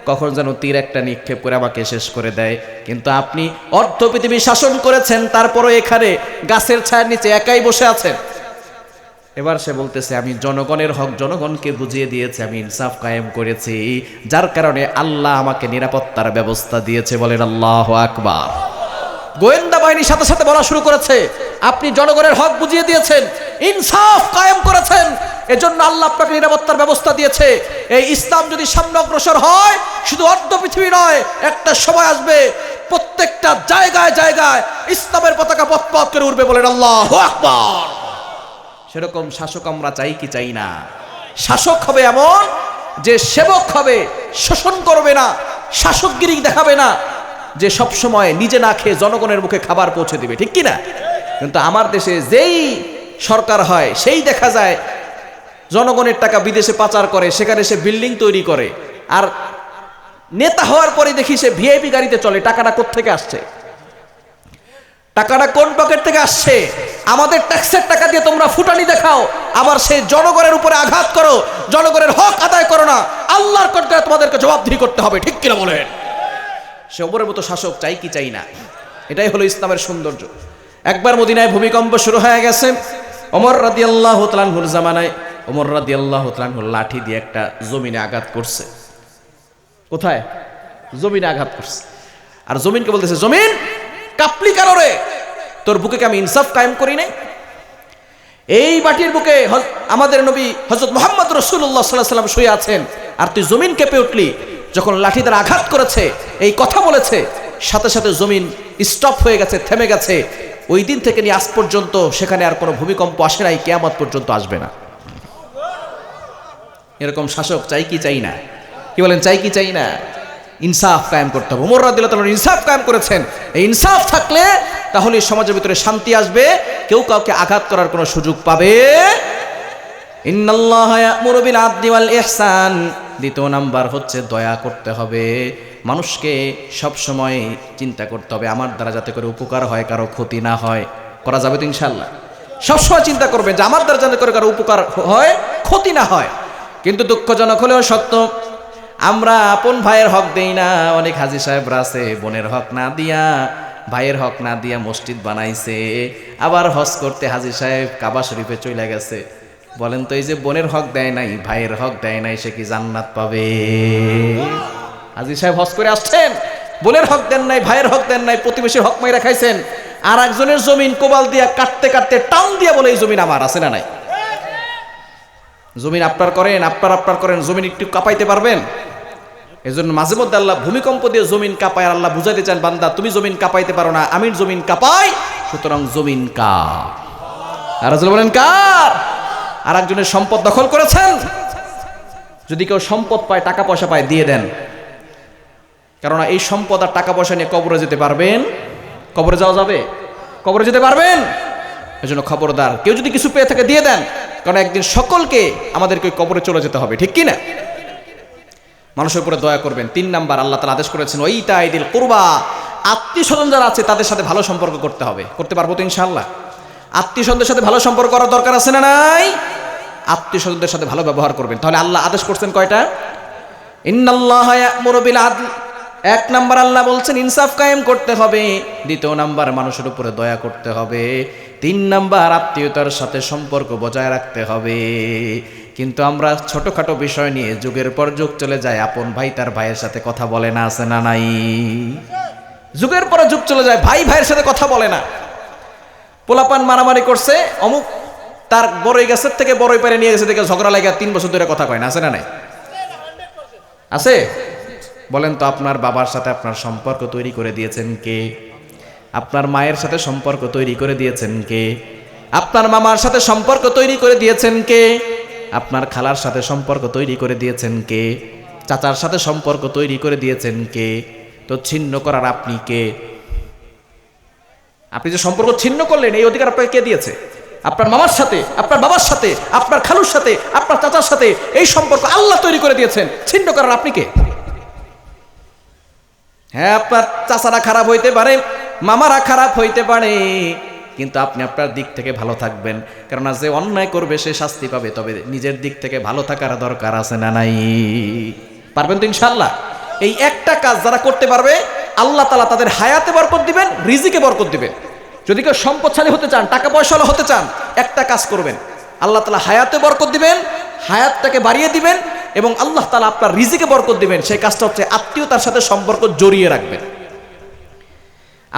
কখন যেন তীর একটা নিক্ষেপ করে আমাকে শেষ করে দেয়। কিন্তু আপনি অর্ধ পৃথিবী শাসন করেছেন, তারপরও এখানে গাছের ছায়ার নিচে একাই বসে আছেন। এবার সে বলতেছে, আমি জনগণের হক জনগণকে বুঝিয়ে দিয়েছি, আমি ইনসাফ কায়েম করেছি, যার কারণে আল্লাহ আমাকে নিরাপত্তার ব্যবস্থা দিয়েছে। বলেন আল্লাহু আকবার। গোয়েন্দা বাহিনীর সাথে সাথে বলা শুরু করেছে, আপনি জনগণের হক বুঝিয়ে দিয়েছেন, ইনসাফ কায়েম করেছেন, এজন্য আল্লাহ আপনাকে নিরাপত্তার ব্যবস্থা দিয়েছে। এই ইসলাম যদি সামনে অগ্রসর হয়, শুধু অর্ধ পৃথিবী নয়, একটা সময় আসবে প্রত্যেকটা জায়গায় জায়গায় ইসলামের পতাকা পথ করে উঠবে। বলেন আল্লাহু আকবার। সেরকম শাসক আমরা চাই কি চাই না? শাসক হবে এমন যে সেবক হবে, শোষণ করবে না, শাসকগিরি দেখাবে না, যে সব সময় নিজে না খেয়ে জনগণের মুখে খাবার পৌঁছে দিবে, ঠিক কি না? কিন্তু আমার দেশে যেই সরকার হয়, সেই দেখা যায় জনগণের টাকা বিদেশে পাচার করে, সেখানে সে বিল্ডিং তৈরি করে, আর নেতা হওয়ার পরে দেখি সে ভিআইপি গাড়িতে চলে। টাকাটা কোত্থেকে আসছে? টাকাটা কোন পকেট থেকে আসছে? আমাদের ট্যাক্সের টাকা দিয়ে তোমরা ফুটানি দেখাও, আবার সেই জনগণের উপরে আঘাত করো, জনগণের হক আদায় করো না। আল্লাহর করতে তোমাদেরকে জবাবদিহি করতে হবে, ঠিক কিনা বলেন? সে ওমরের মতো শাসক চাই কি চাই না? এটাই হলো ইসলামের সৌন্দর্য। একবার মদিনায় ভূমিকম্প শুরু হয়ে গেছে। ওমর রাদিয়াল্লাহু তাআলা আনহুর জামানায় ওমর রাদিয়াল্লাহু তাআলা আনহু লাঠি দিয়ে একটা জমিনে আঘাত করছে। কোথায়? জমিনে আঘাত করছে। আর জমিনকে বলতেছে, জমিন কাঁপলি কেন রে? তোর বুকে কি আমি ইনসাফ কায়েম করি নাই? এই বাটির বুকে আমাদের নবী হযরত মুহাম্মদ রাসূলুল্লাহ সাল্লাল্লাহু আলাইহি ওয়াসাল্লাম শুয়ে আছেন, আর তুই জমিন কেঁপে উঠলি। যখন লাঠি দ্বারা আঘাত করেছে, এই কথা বলেছে, সাথে সাথে জমিন স্টপ হয়ে গেছে, থেমে গেছে। ওই দিন থেকে নিয়ে আজ পর্যন্ত সেখানে আর কোনো ভূমিকম্প আসে নাই, কিয়ামত পর্যন্ত আসবে না। এরকম শাসক চাই কি চাই না? কি বলেন, চাই কি চাই না? ইনসাফ কায়েম করতে হবে। ওমর রাদিয়াল্লাহু তাআলা ইনসাফ কায়েম করেছেন। এই ইনসাফ থাকলে তাহলে সমাজের ভিতরে শান্তি আসবে, কেউ কাউকে আঘাত করার কোনো সুযোগ পাবে। ইন্নাল্লাহা ইয়া'মুরু বিল আদলি ওয়াল ইহসান। দ্বিতীয় নাম্বার হচ্ছে দয়া করতে হবে। মানুষকে সব সময় চিন্তা করতে হবে আমার দ্বারা যাতে করে উপকার হয়, কারো ক্ষতি না হয়। করা যাবে তো ইনশাআল্লাহ? সবসময় চিন্তা করবেন যে আমার দ্বারা যাতে করে কারো উপকার হয়, ক্ষতি না হয়। কিন্তু দুঃখজনক হলেও সত্য, আমরা আপন ভাইয়ের হক দেই না। অনেক হাজী সাহেবরা আছে বোনের হক না দিয়া ভাইয়ের হক না দিয়া মসজিদ বানাইছে, আবার হজ করতে হাজী সাহেব কাবা শরীফে চলে গেছে। বলেন তো এই যে বোনের হক দেয় নাই, ভাইয়ের হক দেয় নাই, সে কি জান্নাত পাবে? হাজী সাহেব হজ করে আসছেন, বোনের হক দেন নাই, ভাইয়ের হক দেন নাই, প্রতিবেশীর হক মাইরা খাইছেন, আর একজনের জমিন কোবাল দিয়া কাটতে কাটতে টান দিয়া বলে এই জমিন আমার, আছে না নাই? জমিন আপনার করেন, আপনার করেন, জমিন একটু কাঁপাইতে পারবেন? এই জন্য মাঝে মধ্যে আল্লাহ ভূমিকম্প দিয়ে জমিন কাঁপায়, আর আল্লাহ বুঝাইতে চান বান্দা তুমি জমিন কাঁপাইতে পারো না, আমি জমিন কাঁপাই, সুতরাং জমিন কার? আর বলেন কার? আর একজনের সম্পদ দখল করেছেন। যদি কেউ সম্পদ পায়, টাকা পয়সা পায়, দিয়ে দেন, কেননা এই সম্পদ আর টাকা পয়সা নিয়ে কবরে যেতে পারবেন? কবরে যাওয়া যাবে? কবরে যেতে পারবেন? এই জন্য খবরদার, কেউ যদি কিছু পেয়ে থাকে দিয়ে দেন, কারণ একদিন সকলকে আমাদেরকে কবরে চলে যেতে হবে, ঠিক কি না? মানুষের উপরে দয়া করবেন। 3 নাম্বার আল্লাহ তাআলা আদেশ করেছেন ওয়াইতাইদিল কুরবা, আত্মীয় স্বজন যারা আছে তাদের সাথে ভালো সম্পর্ক করতে হবে। করতে পারবো তো ইনশাআল্লাহ? আত্মীয় স্বজনদের সাথে ভালো সম্পর্ক করার দরকার আছে না নাই? আত্মীয় স্বজনদের সাথে ভালো ব্যবহার করবেন। তাহলে আল্লাহ আদেশ করছেন কয়টা? ইন্নাল্লাহা ইয়া'মুরু বিল আদল। 1 নাম্বার আল্লাহ বলছেন ইনসাফ কায়েম করতে হবে। 2 নাম্বার মানুষের উপরে দয়া করতে হবে। 3 নাম্বার আত্মীয়তার সাথে সম্পর্ক বজায় রাখতে হবে। কিন্তু আমরা ছোটখাটো বিষয় নিয়ে যুগের পর যুগ চলে যায়, আপন ভাই তার ভাইয়ের সাথে কথা বলে না, আছে না নাই? যুগের পর যুগ চলে যায়, ভাই ভাইয়ের সাথে কথা বলে না। পোলাপান মারামারি করছে, অমুক তার বড়ই গাছের থেকে বড়ই পারে নিয়ে গেছে, দেখে ঝগড়া লাগে 3 বছর ধরে কথা কয় না, আছে না নাই? আছে? বলেন তো আপনার বাবার সাথে আপনার সম্পর্ক তৈরি করে দিয়েছেন কে? আপনার মায়ের সাথে সম্পর্ক তৈরি করে দিয়েছেন কে? আপনার মামার সাথে সম্পর্ক তৈরি করে দিয়েছেন কে? আপনার খালার সাথে সম্পর্ক তৈরি করে দিয়েছেন কে? চাচার সাথে সম্পর্ক তৈরি করে দিয়েছেন কে? তো ছিন্ন করার আপনি কে? আপনি যে সম্পর্ক ছিন্ন করলেন, এই অধিকার আপনাকে কে দিয়েছে? আপনার মামার সাথে, আপনার বাবার সাথে, আপনার খালুর সাথে, আপনার চাচার সাথে এই সম্পর্ক আল্লাহ তৈরি করে দিয়েছেন, ছিন্ন করার আপনি কে? হ্যাঁ, আপনার চাচারা খারাপ হইতে পারে, মামারা খারাপ হইতে পারে, কিন্তু আপনি আপনার দিক থেকে ভালো থাকবেন, কেননা যে অন্যায় করবে সে শাস্তি পাবে। তবে নিজের দিক থেকে ভালো থাকার দরকার আছে না নাই? পারবেন তো ইনশাআল্লাহ? এই একটা কাজ যারা করতে পারবে, আল্লাহ তাআলা তাদের হায়াতে বরকত দিবেন, রিজিকে বরকত দিবেন। যদি কেউ সম্পদশালী হতে চান, টাকা পয়সাওয়ালা হতে চান, একটা কাজ করবেন, আল্লাহ তাআলা হায়াতে বরকত দিবেন, হায়াতটাকে বাড়িয়ে দিবেন, এবং আল্লাহ তাআলা আপনার রিজিকে বরকত দিবেন। সেই কাজটা হচ্ছে আত্মীয়তার সাথে সম্পর্ক জড়িয়ে রাখবেন।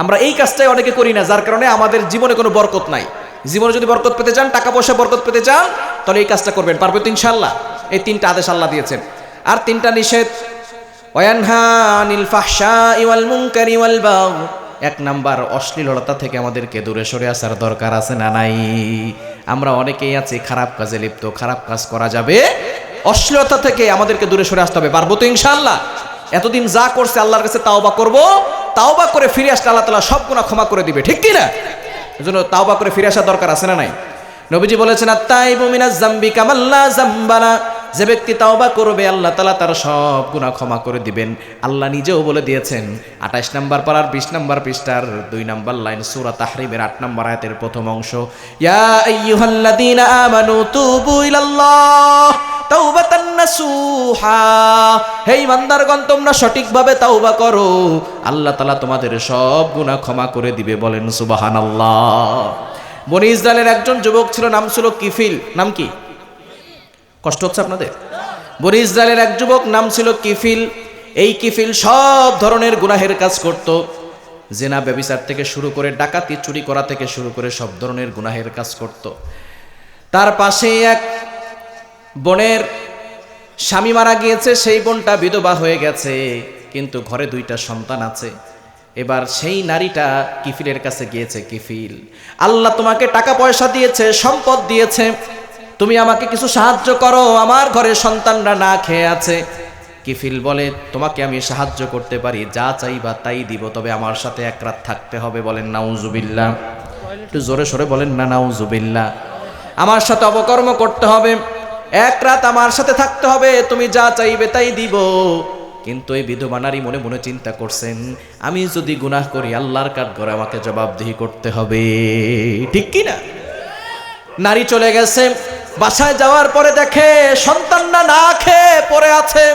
আমরা এই কাজটাই অনেকে করি না, যার কারণে আমাদের জীবনে কোনো বরকত নাই। জীবনে যদি বরকত পেতে চান, টাকা পয়সা বরকত পেতে চান, তাহলে এই কাজটা করবেন। পারবে তো ইনশাআল্লাহ? এই 3টা আদেশ আল্লাহ দিয়েছেন, আর 3টা নিষেধ। ওয়ায়ানহা আনিল ফাহশাই ওয়াল মুনকারি ওয়াল বাগই। 1 নাম্বার অশ্লীলতা থেকে আমাদেরকে দূরে সরে আসার দরকার আছে না নাই? আমরা অনেকেই আছি খারাপ কাজে লিপ্ত, খারাপ কাজ করা যাবে, অশ্লীলতা থেকে আমাদেরকে দূরে সরে আসতে হবে। পারবো তো ইনশাআল্লাহ? এতদিন যা করছে আল্লাহর কাছে তাওবা করব, তাওবা করে ফিরে আসলে আল্লাহ তাআলা সব গুনাহ ক্ষমা করে দিবে, ঠিক কি না? এজন্য তাওবা করে ফিরে আসার দরকার আছে না নাই? নবীজি বলেছেন আত-তাইবু মিনাজ যামবি কামাল্লা যামবানা। যে ব্যক্তি তাওবা করবে আল্লাহ তাআলা তার সব গুনাহ ক্ষমা করে দিবেন। আল্লাহ নিজেও বলে দিয়েছেন 28 নম্বর পারার 20 নম্বর পৃষ্ঠার 2 নম্বর লাইন, সূরা তাহরিমের 8 নম্বর আয়াতের প্রথম অংশ, ইয়া আইয়ুহাল্লাযীনা আমানু তুবু ইলাল্লাহ তাওবাতান নাসুহা। হে ইমানদারগণ, তোমরা সঠিকভাবে তাওবা করো, আল্লাহ তাআলা তোমাদের সব গুনাহ ক্ষমা করে দিবে। বলেন সুবহানাল্লাহ। বনি ইসরায়েলের একজন যুবক ছিল, নাম ছিল কিফিল। নাম কি? কষ্ট হচ্ছে আপনাদের? বনি ইসরায়েলের এক যুবক নাম ছিল কিফিল। এই কিফিল সব ধরনের গুনাহের কাজ করত। জেনা ব্যভিচার থেকে শুরু করে ডাকাতি চুরি করা থেকে শুরু করে সব ধরনের গুনাহের কাজ করত। তার পাশে এক বোনের স্বামী মারা গিয়েছে, সেই বোনটা বিধবা হয়ে গেছে, কিন্তু ঘরে 2টা সন্তান আছে। এবার সেই নারীটা কিফিলের কাছে গিয়েছে, কিফিল, আল্লাহ তোমাকে টাকা পয়সা দিয়েছে, সম্পদ দিয়েছে, তুমি আমাকে কিছু সাহায্য করো, আমার ঘরে সন্তানরা না খেয়ে আছে। কিফিল বলে তোমাকে আমি সাহায্য করতে পারি, যা চাইবা তাই দিব, তবে আমার সাথে 1 রাত থাকতে হবে। বলেন নাউজুবিল্লাহ। একটু জোরে সরে বলেন না নাউজুবিল্লাহ। আমার সাথে অপকর্ম করতে হবে, 1 রাত আমার সাথে থাকতে হবে, তুমি যা চাইবে তাই দিব। কিন্তু এই বিধবা নারী মনে মনে চিন্তা করছেন, আমি যদি গুনাহ করি আল্লাহর কাঠগড়ে আমাকে জবাবদিহি করতে হবে, ঠিক কি না? নারী চলে গেছে, বাসায় যাওয়ার পরে দেখে সন্তানরা না খেয়ে পড়ে আছে।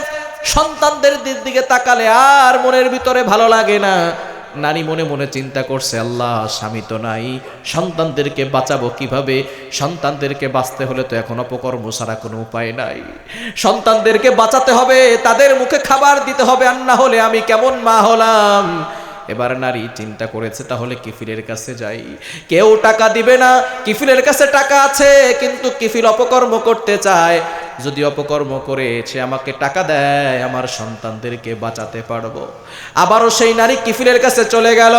সন্তানদের দিকে তাকালে আর মনের ভিতরে ভালো লাগে না। নারী মনে মনে চিন্তা করছে, আল্লাহ স্বামী তো নাই, সন্তানদেরকে বাঁচাবো কিভাবে? সন্তানদেরকে বাঁচতে হলে তো এখন অপকর্ম ছাড়া কোনো উপায় নাই। সন্তানদেরকে বাঁচাতে হবে, তাদের মুখে খাবার দিতে হবে, আর না হলে আমি কেমন মা হলাম। এবার নারী চিন্তা করেছে, তাহলে কিফিলের কাছে যাই। কেউ টাকা দিবে না, কিফিলের কাছে টাকা আছে, কিন্তু কিফিল অপকর্ম করতে চায়। যদি অপকর্ম করে সে আমাকে টাকা দেয়, আমার সন্তানদেরকে বাঁচাতে পারবো। আবারও সেই নারী কিফিলের কাছে চলে গেল।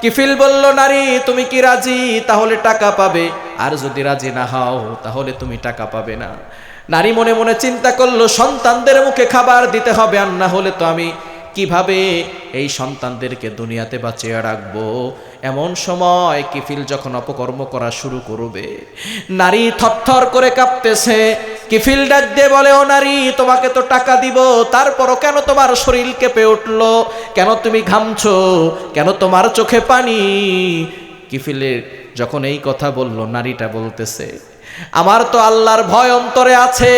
কিফিল বলল, নারী তুমি কি রাজি? তাহলে টাকা পাবে, আর যদি রাজি না হও তাহলে তুমি টাকা পাবে না। নারী মনে মনে চিন্তা করলো, সন্তানদের মুখে খাবার দিতে হবে, আর না হলে তো আমি কিভাবে এই সন্তানদেরকে দুনিয়াতে বাঁচিয়ে রাখবো। এমন সময় কিফিল যখন অপকর্ম করা শুরু করবে, নারী থরথর করে কাঁপতেছে। কিফিল ডাক দিয়ে বলে, ও নারী, তোমাকে তো টাকা দিব, তারপরও কেন তোমার শরীর কেঁপে উঠলো? কেন তুমি ঘামছো? কেন তোমার চোখে পানি? কিফিলের যখন এই কথা বলল, নারীটা বলতেছে, আমার তো আল্লাহর ভয় অন্তরে আছে।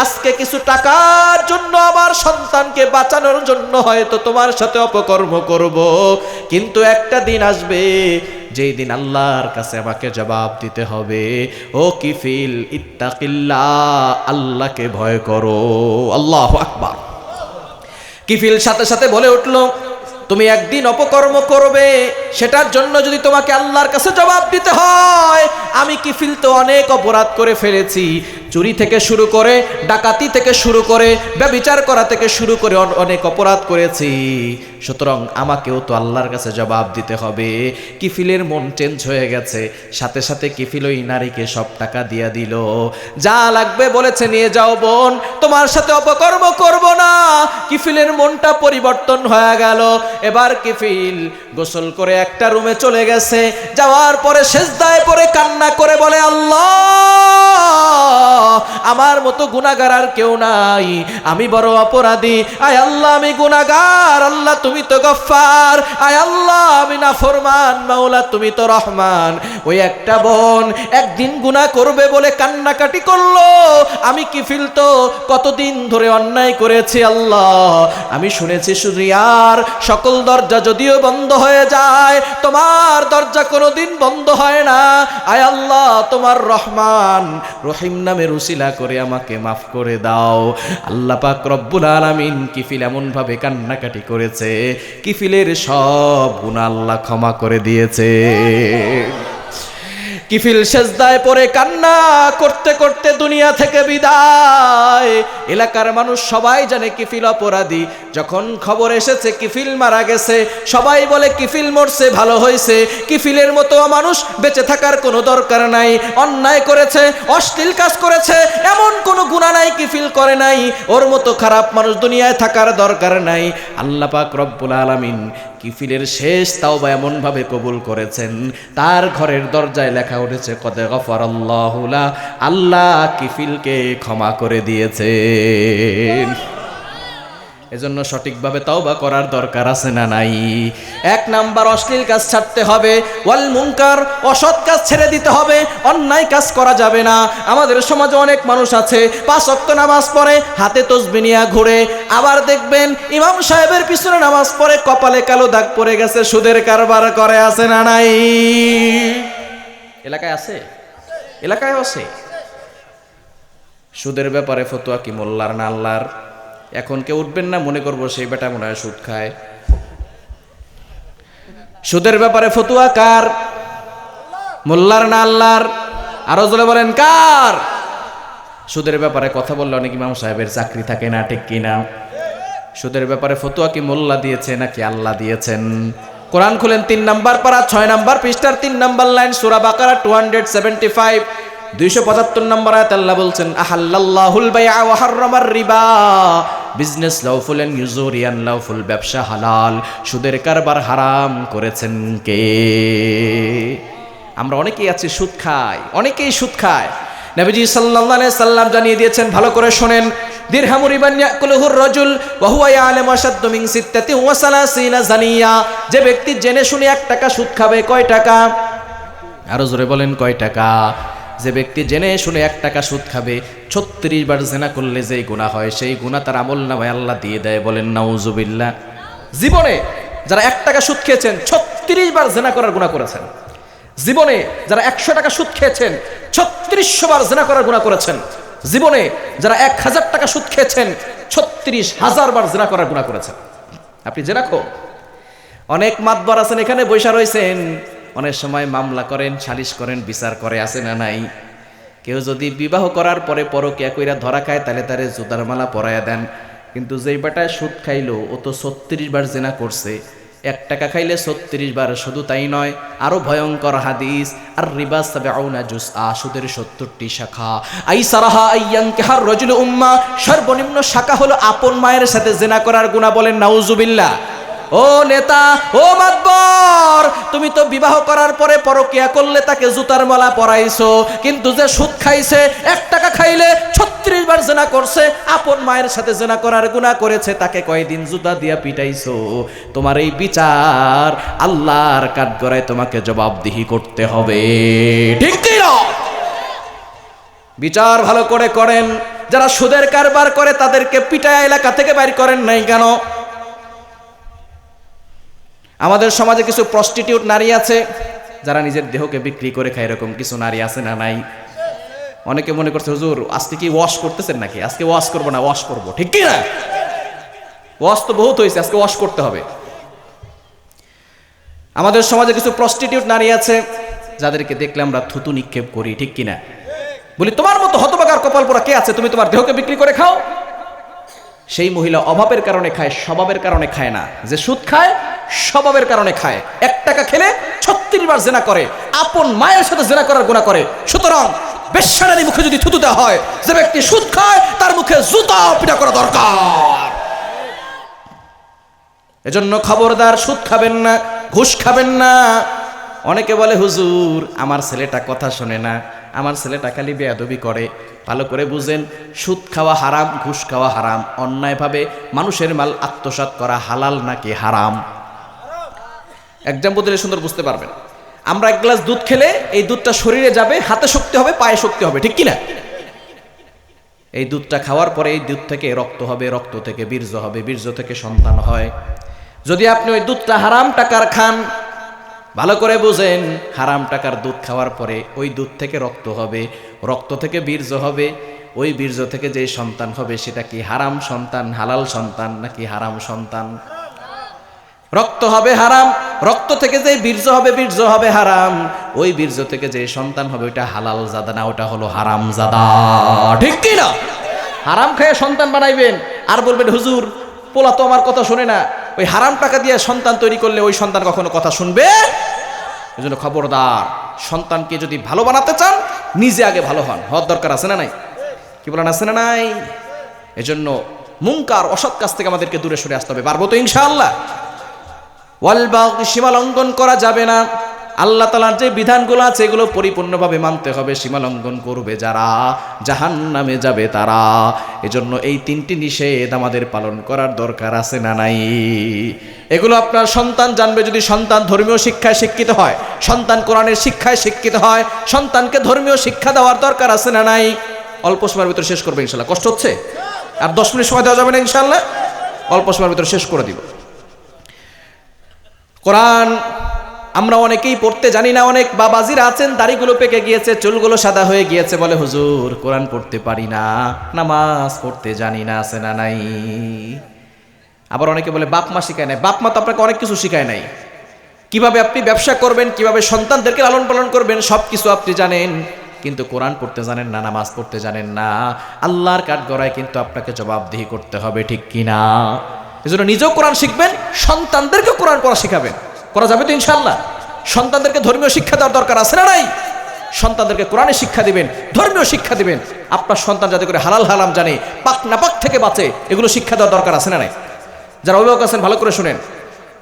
আজকে কিছু টাকার জন্য আমার সন্তানকে বাঁচানোর জন্য হয়তো তোমার সাথে অপকর্ম করব, কিন্তু একটা দিন আসবে যেই দিন আল্লাহর কাছে আমাকে জবাব দিতে হবে। ও কিফিল, ইত্তাকিল্লাহ, আল্লাহকে ভয় করো। আল্লাহু আকবার। কিফিল সাথে সাথে বলে উঠল, তুমি একদিন অপকর্ম করবে, সেটার জন্য যদি তোমাকে আল্লাহর কাছে জবাব দিতে হয়, আমি কিফিল তো অনেক অপরাধ করে ফেলেছি। চুরি থেকে শুরু করে, ডাকাতি থেকে শুরু করে, ব্যভিচার করা থেকে শুরু করে অনেক অপরাধ করেছি। সুতরাং আমাকেও তো আল্লাহর কাছে জবাব দিতে হবে। কিফিলের মন চেঞ্জ হয়ে গেছে। সাথে সাথে কিফিল ওই নারীকে সব টাকা দিয়ে দিল। যা লাগবে বলেছে, নিয়ে যাও বোন, তোমার সাথে অপকর্ম করব না। কিফিলের মনটা পরিবর্তন হয়ে গেল। এবার কিফিল গোসল করে একটা রুমে চলে গেছে। যাওয়ার পরে সেজদায় পড়ে কান্না করে বলে, আল্লাহ, আমার মতো গুনাহগার আর কেউ নাই, আমি বড় অপরাধী। আয় আল্লাহ, আমি গুনাহগার, আল্লাহ তুমি তো গফফার। আয় আল্লাহ, আমি নাফরমান, মাওলা তুমি তো রহমান। ওই একটা বোন একদিন গুনাহ করবে বলে কান্নাকাটি করলো। আমি কিফিল তো কতদিন ধরে অন্যায় করেছি আল্লাহ। আমি শুনেছি দুনিয়ার সকল দরজা যদিও বন্ধ হয়ে যায়, তোমার দরজা কোনোদিন বন্ধ হয় না। আয় আল্লাহ, তোমার রহমান রহিম নামের উসিলা করে আমাকে মাফ করে দাও। আল্লাহ পাক রব্বুল আলামিন কিফিল এমন ভাবে কান্নাকাটি করেছে, কিফিলের সব গুনাহ আল্লাহ ক্ষমা করে দিয়েছে। কিফিল সেজদায় পড়ে কান্না করতে করতে দুনিয়া থেকে বিদায়। এলাকার মানুষ সবাই জানে কিফিল অপরাধী। যখন খবর এসেছে কিফিল মারা গেছে, সবাই বলে কিফিল মরছে, ভালো হয়েছে। কিফিলের মতো মানুষ বেঁচে থাকার কোনো দরকার নাই। অন্যায় করেছে, অশ্লীল কাজ করেছে, এমন কোনো গুনাহ নাই কিফিল করে নাই। ওর মতো খারাপ মানুষ দুনিয়ায় থাকার দরকার নাই। আল্লাহ পাক রব্বুল আলামিন কিফিলের শেষ তাওবা এমন ভাবে কবুল করেছেন, তার ঘরের দরজায় লেখা উঠেছে, কদ গফারাল্লাহু লা, আল্লাহ কিফিলকে ক্ষমা করে দিয়েছেন। এজন্য সঠিকভাবে তওবা করার দরকার আছে না নাই? এক নাম্বার, অশ্লীল কাজ ছাড়তে হবে। ওয়াল মুনকার, অসৎ কাজ ছেড়ে দিতে হবে। অন্যায় কাজ করা যাবে না। আমাদের সমাজে অনেক মানুষ আছে 5 ওয়াক্ত নামাজ পড়ে, হাতে তসবিহ নিয়ে ঘুরে। আবার দেখবেন ইমাম সাহেবের পিছনে নামাজ পড়ে, কপালে কালো দাগ পড়ে গেছে, সুদের কারবার করে। আছে না নাই? এলাকায় আছে, এলাকায় আছে। সুদের ব্যাপারে ফতোয়া কি মোল্লার না আল্লাহর? এখন কেউ উঠবেন না, মনে করবো সেই বেটা মনে হয় সুদ খায়। সুদের ব্যাপারে ফতোয়া কার? মোল্লার না আল্লাহর? আরো জোরে বলেন কার? সুদের ব্যাপারে কথা বললে অনেক ইমাম সাহেবের চাকরি থাকে না, ঠিক কিনা? সুদের ব্যাপারে ফতোয়া কি মোল্লা দিয়েছে নাকি আল্লাহ দিয়েছেন? কোরআন খুলেন 3 নম্বর পারা 6 নম্বর পৃষ্ঠার 3 নম্বর লাইন, সূরা বাকারা 275 275 নম্বর আয়াত আল্লাহ বলছেন, আহাল্লাল্লাহুল বাইআ ওয়া হাররামার রিবা। বিজনেস লাউফুল এন্ড ইউজুরিয়ান লাউফুল, ব্যবসা হালাল, সুদের কারবার হারাম করেছেন কে? আমরা অনেকেই আছি সুদ খাই, অনেকেই সুদ খায়। নবীজি সাল্লাল্লাহু আলাইহি সাল্লাম জানিয়ে দিয়েছেন, ভালো করে শুনেন, দিরহামু রিবান ইয়াকুলুহুর রাজুল ওয়া হুয়া ইয়ালামু আশাদ্দু মিন 36 জানিয়া। যে ব্যক্তি জেনে শুনে 1 টাকা সুদ খাবে, কয় টাকা? আরো জোরে বলেন, কয় টাকা? যে ব্যক্তি জেনে শুনে 1 টাকা সুদ খাবে, 36 বার জিনা করলে যেই গুনাহ হয়, সেই গুনাহ তার আমলনামায় আল্লাহ দিয়ে দেয়। বলেন নাউজুবিল্লাহ। জীবনে যারা 1 টাকা সুদ খেয়েছেন 36 বার জিনা করার গুনাহ করেছেন। জীবনে যারা 100 টাকা সুদ খেয়েছেন 3600 বার জিনা করার গুনাহ করেছেন। জীবনে যারা 1000 টাকা সুদ খেয়েছেন 36000 বার জিনা করার গুনাহ করেছেন। আপনি জেনা খো। অনেক মাতবার আছেন এখানে বৈশা রয়েছেন, অনেক সময় মামলা করেন, সালিশ করেন, বিচার করে, আছে না নাই? কেউ যদি বিবাহ করার পরে পরকিয়া কইরা ধরা খায় তাহলে তারে জুতার মালা পরাইয়া দেন, কিন্তু যেই বেটায় সুদ খাইলো ও তো 36 বার জিনা করছে। 1 টাকা খাইলে 36 বার। শুধু তাই নয়, আরো ভয়ঙ্কর হাদিস, আর রিবা 70 জুজআ, সুদের 70টি শাখা। আইসারাহা আইয়ানকিহার রাজুলু উম্মা, সর্বনিম্ন শাখা হলো আপন মায়ের সাথে জিনা করার গুনাহ। বলেন নাউজুবিল্লাহ। ও নেতা, ও মাতবর, তুমি তো বিবাহ করার পরে পরকিয়া করলে তাকে জুতার মালা পরাইছো, কিন্তু যে সুদ খাইছে 1 টাকা খাইলে 36 বার জিনা করছে, আপন মায়ের সাথে জিনা করার গুনাহ করেছে, তাকে কয়দিন জুতা দিয়া পিটাইছো। তোমার এই বিচার আল্লাহর কাঠগড়ায় তোমাকে জবাবদিহি করতে হবে, ঠিক কি না? বিচার ভালো করে করেন। যারা সুদের কারবার করে তাদেরকে পিটায় এলাকা থেকে বাইর করেন নাই কেন? আমাদের সমাজে কিছু প্রস্টিটিউট নারী আছে যারা নিজের দেহকে বিক্রি করে খায়, এরকম কিছু নারী আছে না নাই? অনেকে মনে করছে হুজুর আজকে কি ওয়াশ করতেছেন নাকি? আজকে ওয়াশ করবো না, ওয়াশ করবো, ঠিক কি না? ওয়াশ তো বহুত হয়েছে, আজকে ওয়াশ করতে হবে। আমাদের সমাজে কিছু প্রস্টিটিউট নারী আছে যাদেরকে দেখলে আমরা থুতু নিক্ষেপ করি, ঠিক কিনা? বলি তোমার মতো হতভাগার কপাল পোড়া কে আছে, তুমি তোমার দেহকে বিক্রি করে খাও? সেই মহিলা অভাবের কারণে খায়, স্বভাবের কারণে খায় না। যে সুদ খায় স্বভাবের কারণে খায়। 1 টাকা খেলে 36 বার জিনা করে, আপন মায়ের সাথে জিনা করার গুনাহ করে। সুতরাং বেশ্যানারী মুখে যদি থুতু দেওয়া হয়, যে ব্যক্তি সুদ খায় তার মুখে জুতা পিটা করা দরকার। এজন্য খবরদার, সুদ খাবেন না, ঘুষ খাবেন না। অনেকে বলে হুজুর আমার ছেলেটা কথা শোনে না, আমার ছেলেটা খালি বেয়াদবি করে। ভালো করে বুঝেন, সুদ খাওয়া হারাম, ঘুষ খাওয়া হারাম। অন্যায়ভাবে মানুষের মাল আত্মসাৎ করা হালাল নাকি হারাম? এক্সাম্পল দিলে সুন্দর বুঝতে পারবেন। আমরা 1 গ্লাস দুধ খেলে এই দুধটা শরীরে যাবে, হাতে শক্তি হবে, পায়ে শক্তি হবে, ঠিক কিনা? এই দুধটা খাওয়ার পরে এই দুধ থেকে রক্ত হবে, রক্ত থেকে বীর্য হবে, বীর্য থেকে সন্তান হয়। যদি আপনি ওই দুধটা হারাম টাকার খান, ভালো করে বুঝেন, হারাম টাকার দুধ খাওয়ার পরে ওই দুধ থেকে রক্ত হবে, রক্ত থেকে বীর্য হবে, ওই বীর্য থেকে যে সন্তান হবে সেটা কি হারাম সন্তান, হালাল সন্তান নাকি হারাম সন্তান? রক্ত হবে হারাম, রক্ত থেকে যে বীর্য হবে, বীর্য হবে হারাম, ওই বীর্য থেকে যে সন্তান হবে ওইটা হালাল জাদা না, ওটা হলো হারাম জাদা, ঠিক কি না? হারাম খেয়ে সন্তান বানাইবেন আর বলবেন হুজুর পোলা তো আমার কথা শোনে না। ওই হারাম টাকা দিয়ে সন্তান তৈরি করলে ওই সন্তান কখনো কথা শুনবে? এজন্য খবরদার, সন্তানকে যদি ভালো বানাতে চান নিজে আগে ভালো হন, হওয়ার দরকার আছে না নাই? কি বলেন, আছে না নাই? এজন্য মুনকার অসৎ কাজ থেকে আমাদেরকে দূরে সরে আসতে হবে। পারবো তো ইনশাআল্লাহ? ওয়াল বাগি, সীমা লঙ্ঘন করা যাবে না। আল্লাহ তাআলার যে বিধানগুলো আছে এগুলো পরিপূর্ণভাবে মানতে হবে। সীমা লঙ্ঘন করবে যারা জাহান্নামে যাবে তারা। এজন্য এই 3টি নিষেধ আমাদের পালন করার দরকার আছে না নাই? এগুলো আপনার সন্তান জানবে যদি সন্তান ধর্মীয় শিক্ষায় শিক্ষিত হয়, সন্তান কোরআনের শিক্ষায় শিক্ষিত হয়, সন্তানকে ধর্মীয় শিক্ষা দেওয়ার দরকার আছে না নাই? অল্প সময়ের ভিতরে শেষ করবে ইনশাআল্লাহ। কষ্ট হচ্ছে? আর 10 মিনিট সময় দেওয়া যাবে না ইনশাআল্লাহ? অল্প সময়ের ভিতরে শেষ করে দিব। কোরআন আমরা অনেকেই পড়তে জানি না। অনেক বাবাজিরা আছেন দাড়িগুলো পেকে গিয়েছে, চুলগুলো সাদা হয়ে গিয়েছে, বলে হুজুর কোরআন পড়তে পারি না, নামাজ পড়তে জানি না, আছে না নাই? আবার অনেকে বলে বাপ মা শিখায় নাই। বাপ মা তো আপনাকে অনেক কিছু শিখায় নাই। কিভাবে আপনি ব্যবসা করবেন, কিভাবে সন্তানদেরকে লালন পালন করবেন সব কিছু আপনি জানেন, কিন্তু কোরআন পড়তে জানেন না, নামাজ পড়তে জানেন না। আল্লাহর কাঠগড়ায় কিন্তু আপনাকে জবাবদিহি করতে হবে, ঠিক কিনা? এজন্য নিজেও কোরআন শিখবেন, সন্তানদেরকে কোরআন পড়া শিখাবেন। করা যাবে তো ইনশাআল্লাহ? সন্তানদেরকে ধর্মীয় শিক্ষা দেওয়ার দরকার আছে না নাই? সন্তানদেরকে কোরআনের শিক্ষা দিবেন, ধর্মীয় শিক্ষা দিবেন। আপনার সন্তান যাতে করে হালাল হারাম জানে, পাক নাপাক থেকে বাঁচে, এগুলো শিক্ষা দেওয়ার দরকার আছে না নাই? যারা অভিভাবক আছেন ভালো করে শুনেন।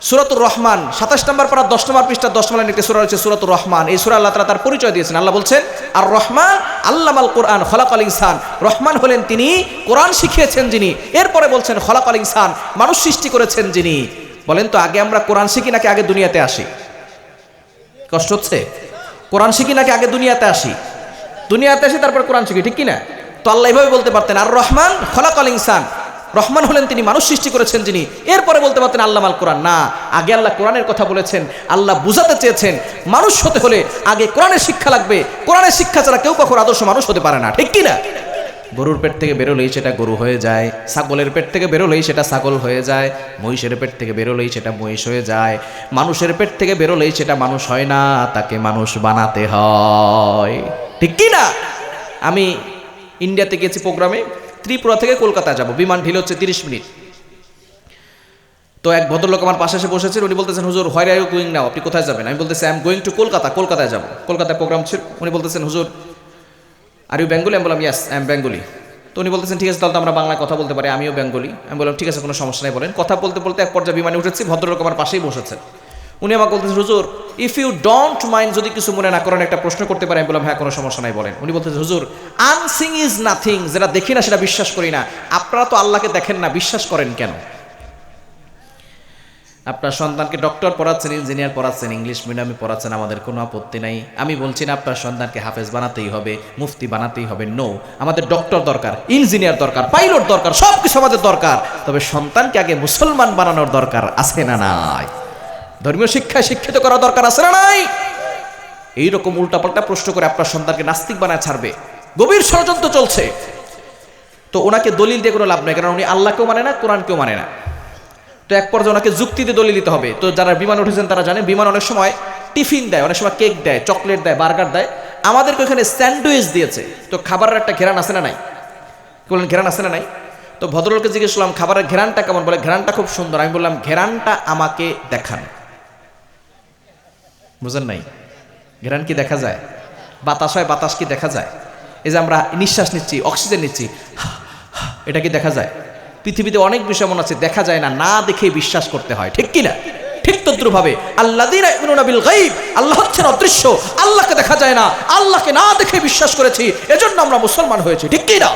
সূরাতুর রহমান 27 নম্বর পারা 10 নম্বর পৃষ্ঠা 10 নম্বর একটি সূরা রয়েছে সূরাতুর রহমান। এই সূরা আল্লাহ তাআলা তার পরিচয় দিয়েছেন। আল্লাহ বলছেন আর রহমান আল্লামাল কোরআন খলাকাল ইনসান। রহমান হলেন তিনি, কোরআন শিখিয়েছেন যিনি। এরপরে বলছেন খলাকাল ইনসান, মানুষ সৃষ্টি করেছেন যিনি। বলেন তো আগে আমরা কোরআন শিখি নাকি আগে দুনিয়াতে আসি? কষ্ট হচ্ছে? কোরআন শিখি নাকি আগে দুনিয়াতে আসি? দুনিয়াতে আসি তারপর কোরআন শিখি, ঠিক কিনা? তো আল্লাহ এইভাবে বলতে পারতেন আর রহমান খলাকাল ইনসান, রহমান হলেন তিনি, মানুষ সৃষ্টি করেছেন যিনি। এরপরে বলতে পারতেন আল্লামাল কোরআন। না, আগে আল্লাহ কোরআনের কথা বলেছেন। আল্লাহ বুঝাতে চেয়েছেন মানুষ হতে হলে আগে কোরআনের শিক্ষা লাগবে। কোরআনের শিক্ষা ছাড়া কেউ কখনো আদর্শ মানুষ হতে পারে না, ঠিক কি না? গরুর পেট থেকে বেরোলেই সেটা গরু হয়ে যায়, ছাগলের পেট থেকে বেরোলেই সেটা ছাগল হয়ে যায়, মহিষের পেট থেকে বেরোলেই সেটা মহিষ হয়ে যায়, মানুষের পেট থেকে বেরোলেই সেটা মানুষ হয় না, তাকে মানুষ বানাতে হয়, ঠিক কি না? আমি ইন্ডিয়াতে গেছি প্রোগ্রামে, ত্রিপুরা থেকে কলকাতা যাব, বিমান ঢিল হচ্ছে 30 মিনিট। তো এক ভদ্রলোক আমার পাশে এসে বসেছেন, উনি বলতেছেন হুজুর হোয়ার আর ইউ গোয়িং নাও, আপনি কোথায় যাবেন? আমি বলতেছি I am going to Kolkata, কলকাতায় যাব, কলকাতায় প্রোগ্রাম ছিল। উনি বলতেছেন হুজুর আর ইউ বেঙ্গলি? আমি বললাম ইয়েস আই এম বেঙ্গলি। তো উনি বলতেছেন ঠিক আছে, তাহলে তো আমরা বাংলায় কথা বলতে পারি, আমিও বেঙ্গলি। আমি বললাম ঠিক আছে, কোনো সমস্যা নেই, বলেন। কথা বলতে বলতে এক পর্যায়ে বিমানে উঠেছি, ভদ্রলোক আমার পাশেই বসেছেন। উনি আমাকে বলতেছেন হুজুর ইফ ইউ ডোন্ট মাইন্ড, যদি কিছু মনে না করেন একটা প্রশ্ন করতে পারি? আমি বললাম হ্যাঁ, কোনো সমস্যা নাই, বলেন। উনি বলতেছেন হুজুর আনসিং ইজ নাথিং, যেটা দেখি না সেটা বিশ্বাস করি না। আপনারা তো আল্লাহকে দেখেন না, বিশ্বাস করেন কেন? আপনার সন্তানকে ডক্টর পড়াচ্ছেন, ইঞ্জিনিয়ার পড়াচ্ছেন, ইংলিশ মিডিয়ামে পড়াচ্ছেন, আমাদের কোনো আপত্তি নাই। আমি বলছি না আপনার সন্তানকে হাফেজ বানাতেই হবে, মুফতি বানাতেই হবে, নো। আমাদের ডক্টর দরকার, ইঞ্জিনিয়ার দরকার, পাইলট দরকার, সব কিছু আমাদের দরকার। তবে সন্তানকে আগে মুসলমান বানানোর দরকার আছে না নাই? ধর্মীয় শিক্ষায় শিক্ষিত করা দরকার আছে না নাই? এইরকম উল্টাপাল্টা প্রশ্ন করে আপনার সন্তানকে নাস্তিক বানায় ছাড়বে, গভীর ষড়যন্ত্র চলছে। তো ওনাকে দলিল দিয়ে কোনো লাভ নেই, কারণ উনি আল্লাহকেও মানে না, কোরআনকেও মানে না। তো এক পর্যায়ে ওনাকে যুক্তিতে দলিল দিতে হবে। তো যারা বিমান উঠেছেন তারা জানেন, বিমান অনেক সময় টিফিন দেয়, অনেক সময় কেক দেয়, চকলেট দেয়, বার্গার দেয়। আমাদেরকে ওখানে স্যান্ডউইচ দিয়েছে। তো খাবারের একটা ঘেরান আছে না নাই? কি বলেন, ঘেরান আছে না নাই? তো ভদ্রলোককে জিজ্ঞেস করলাম খাবারের ঘেরানটা কেমন? বলে ঘেরানটা খুব সুন্দর। আমি বললাম ঘেরানটা আমাকে দেখান। বুঝেন নাই? ঘেরান কি দেখা যায়? বাতাস হয়, বাতাস কি দেখা যায়? এই যে আমরা নিঃশ্বাস নিচ্ছি, অক্সিজেন নিচ্ছি, এটা কি দেখা যায়? পৃথিবীতে অনেক বিষয় এমন আছে দেখা যায় না, না দেখে বিশ্বাস করতে হয়, ঠিক কি না? ঠিক তদ্রুপভাবে আল্লাযীনা ইউমিনুনা বিল গায়ব, আল্লাহ হচ্ছেন অদৃশ্য, আল্লাহকে দেখা যায় না, আল্লাহকে না দেখে বিশ্বাস করেছি, এজন্য আমরা মুসলমান হয়েছি, ঠিক কি না?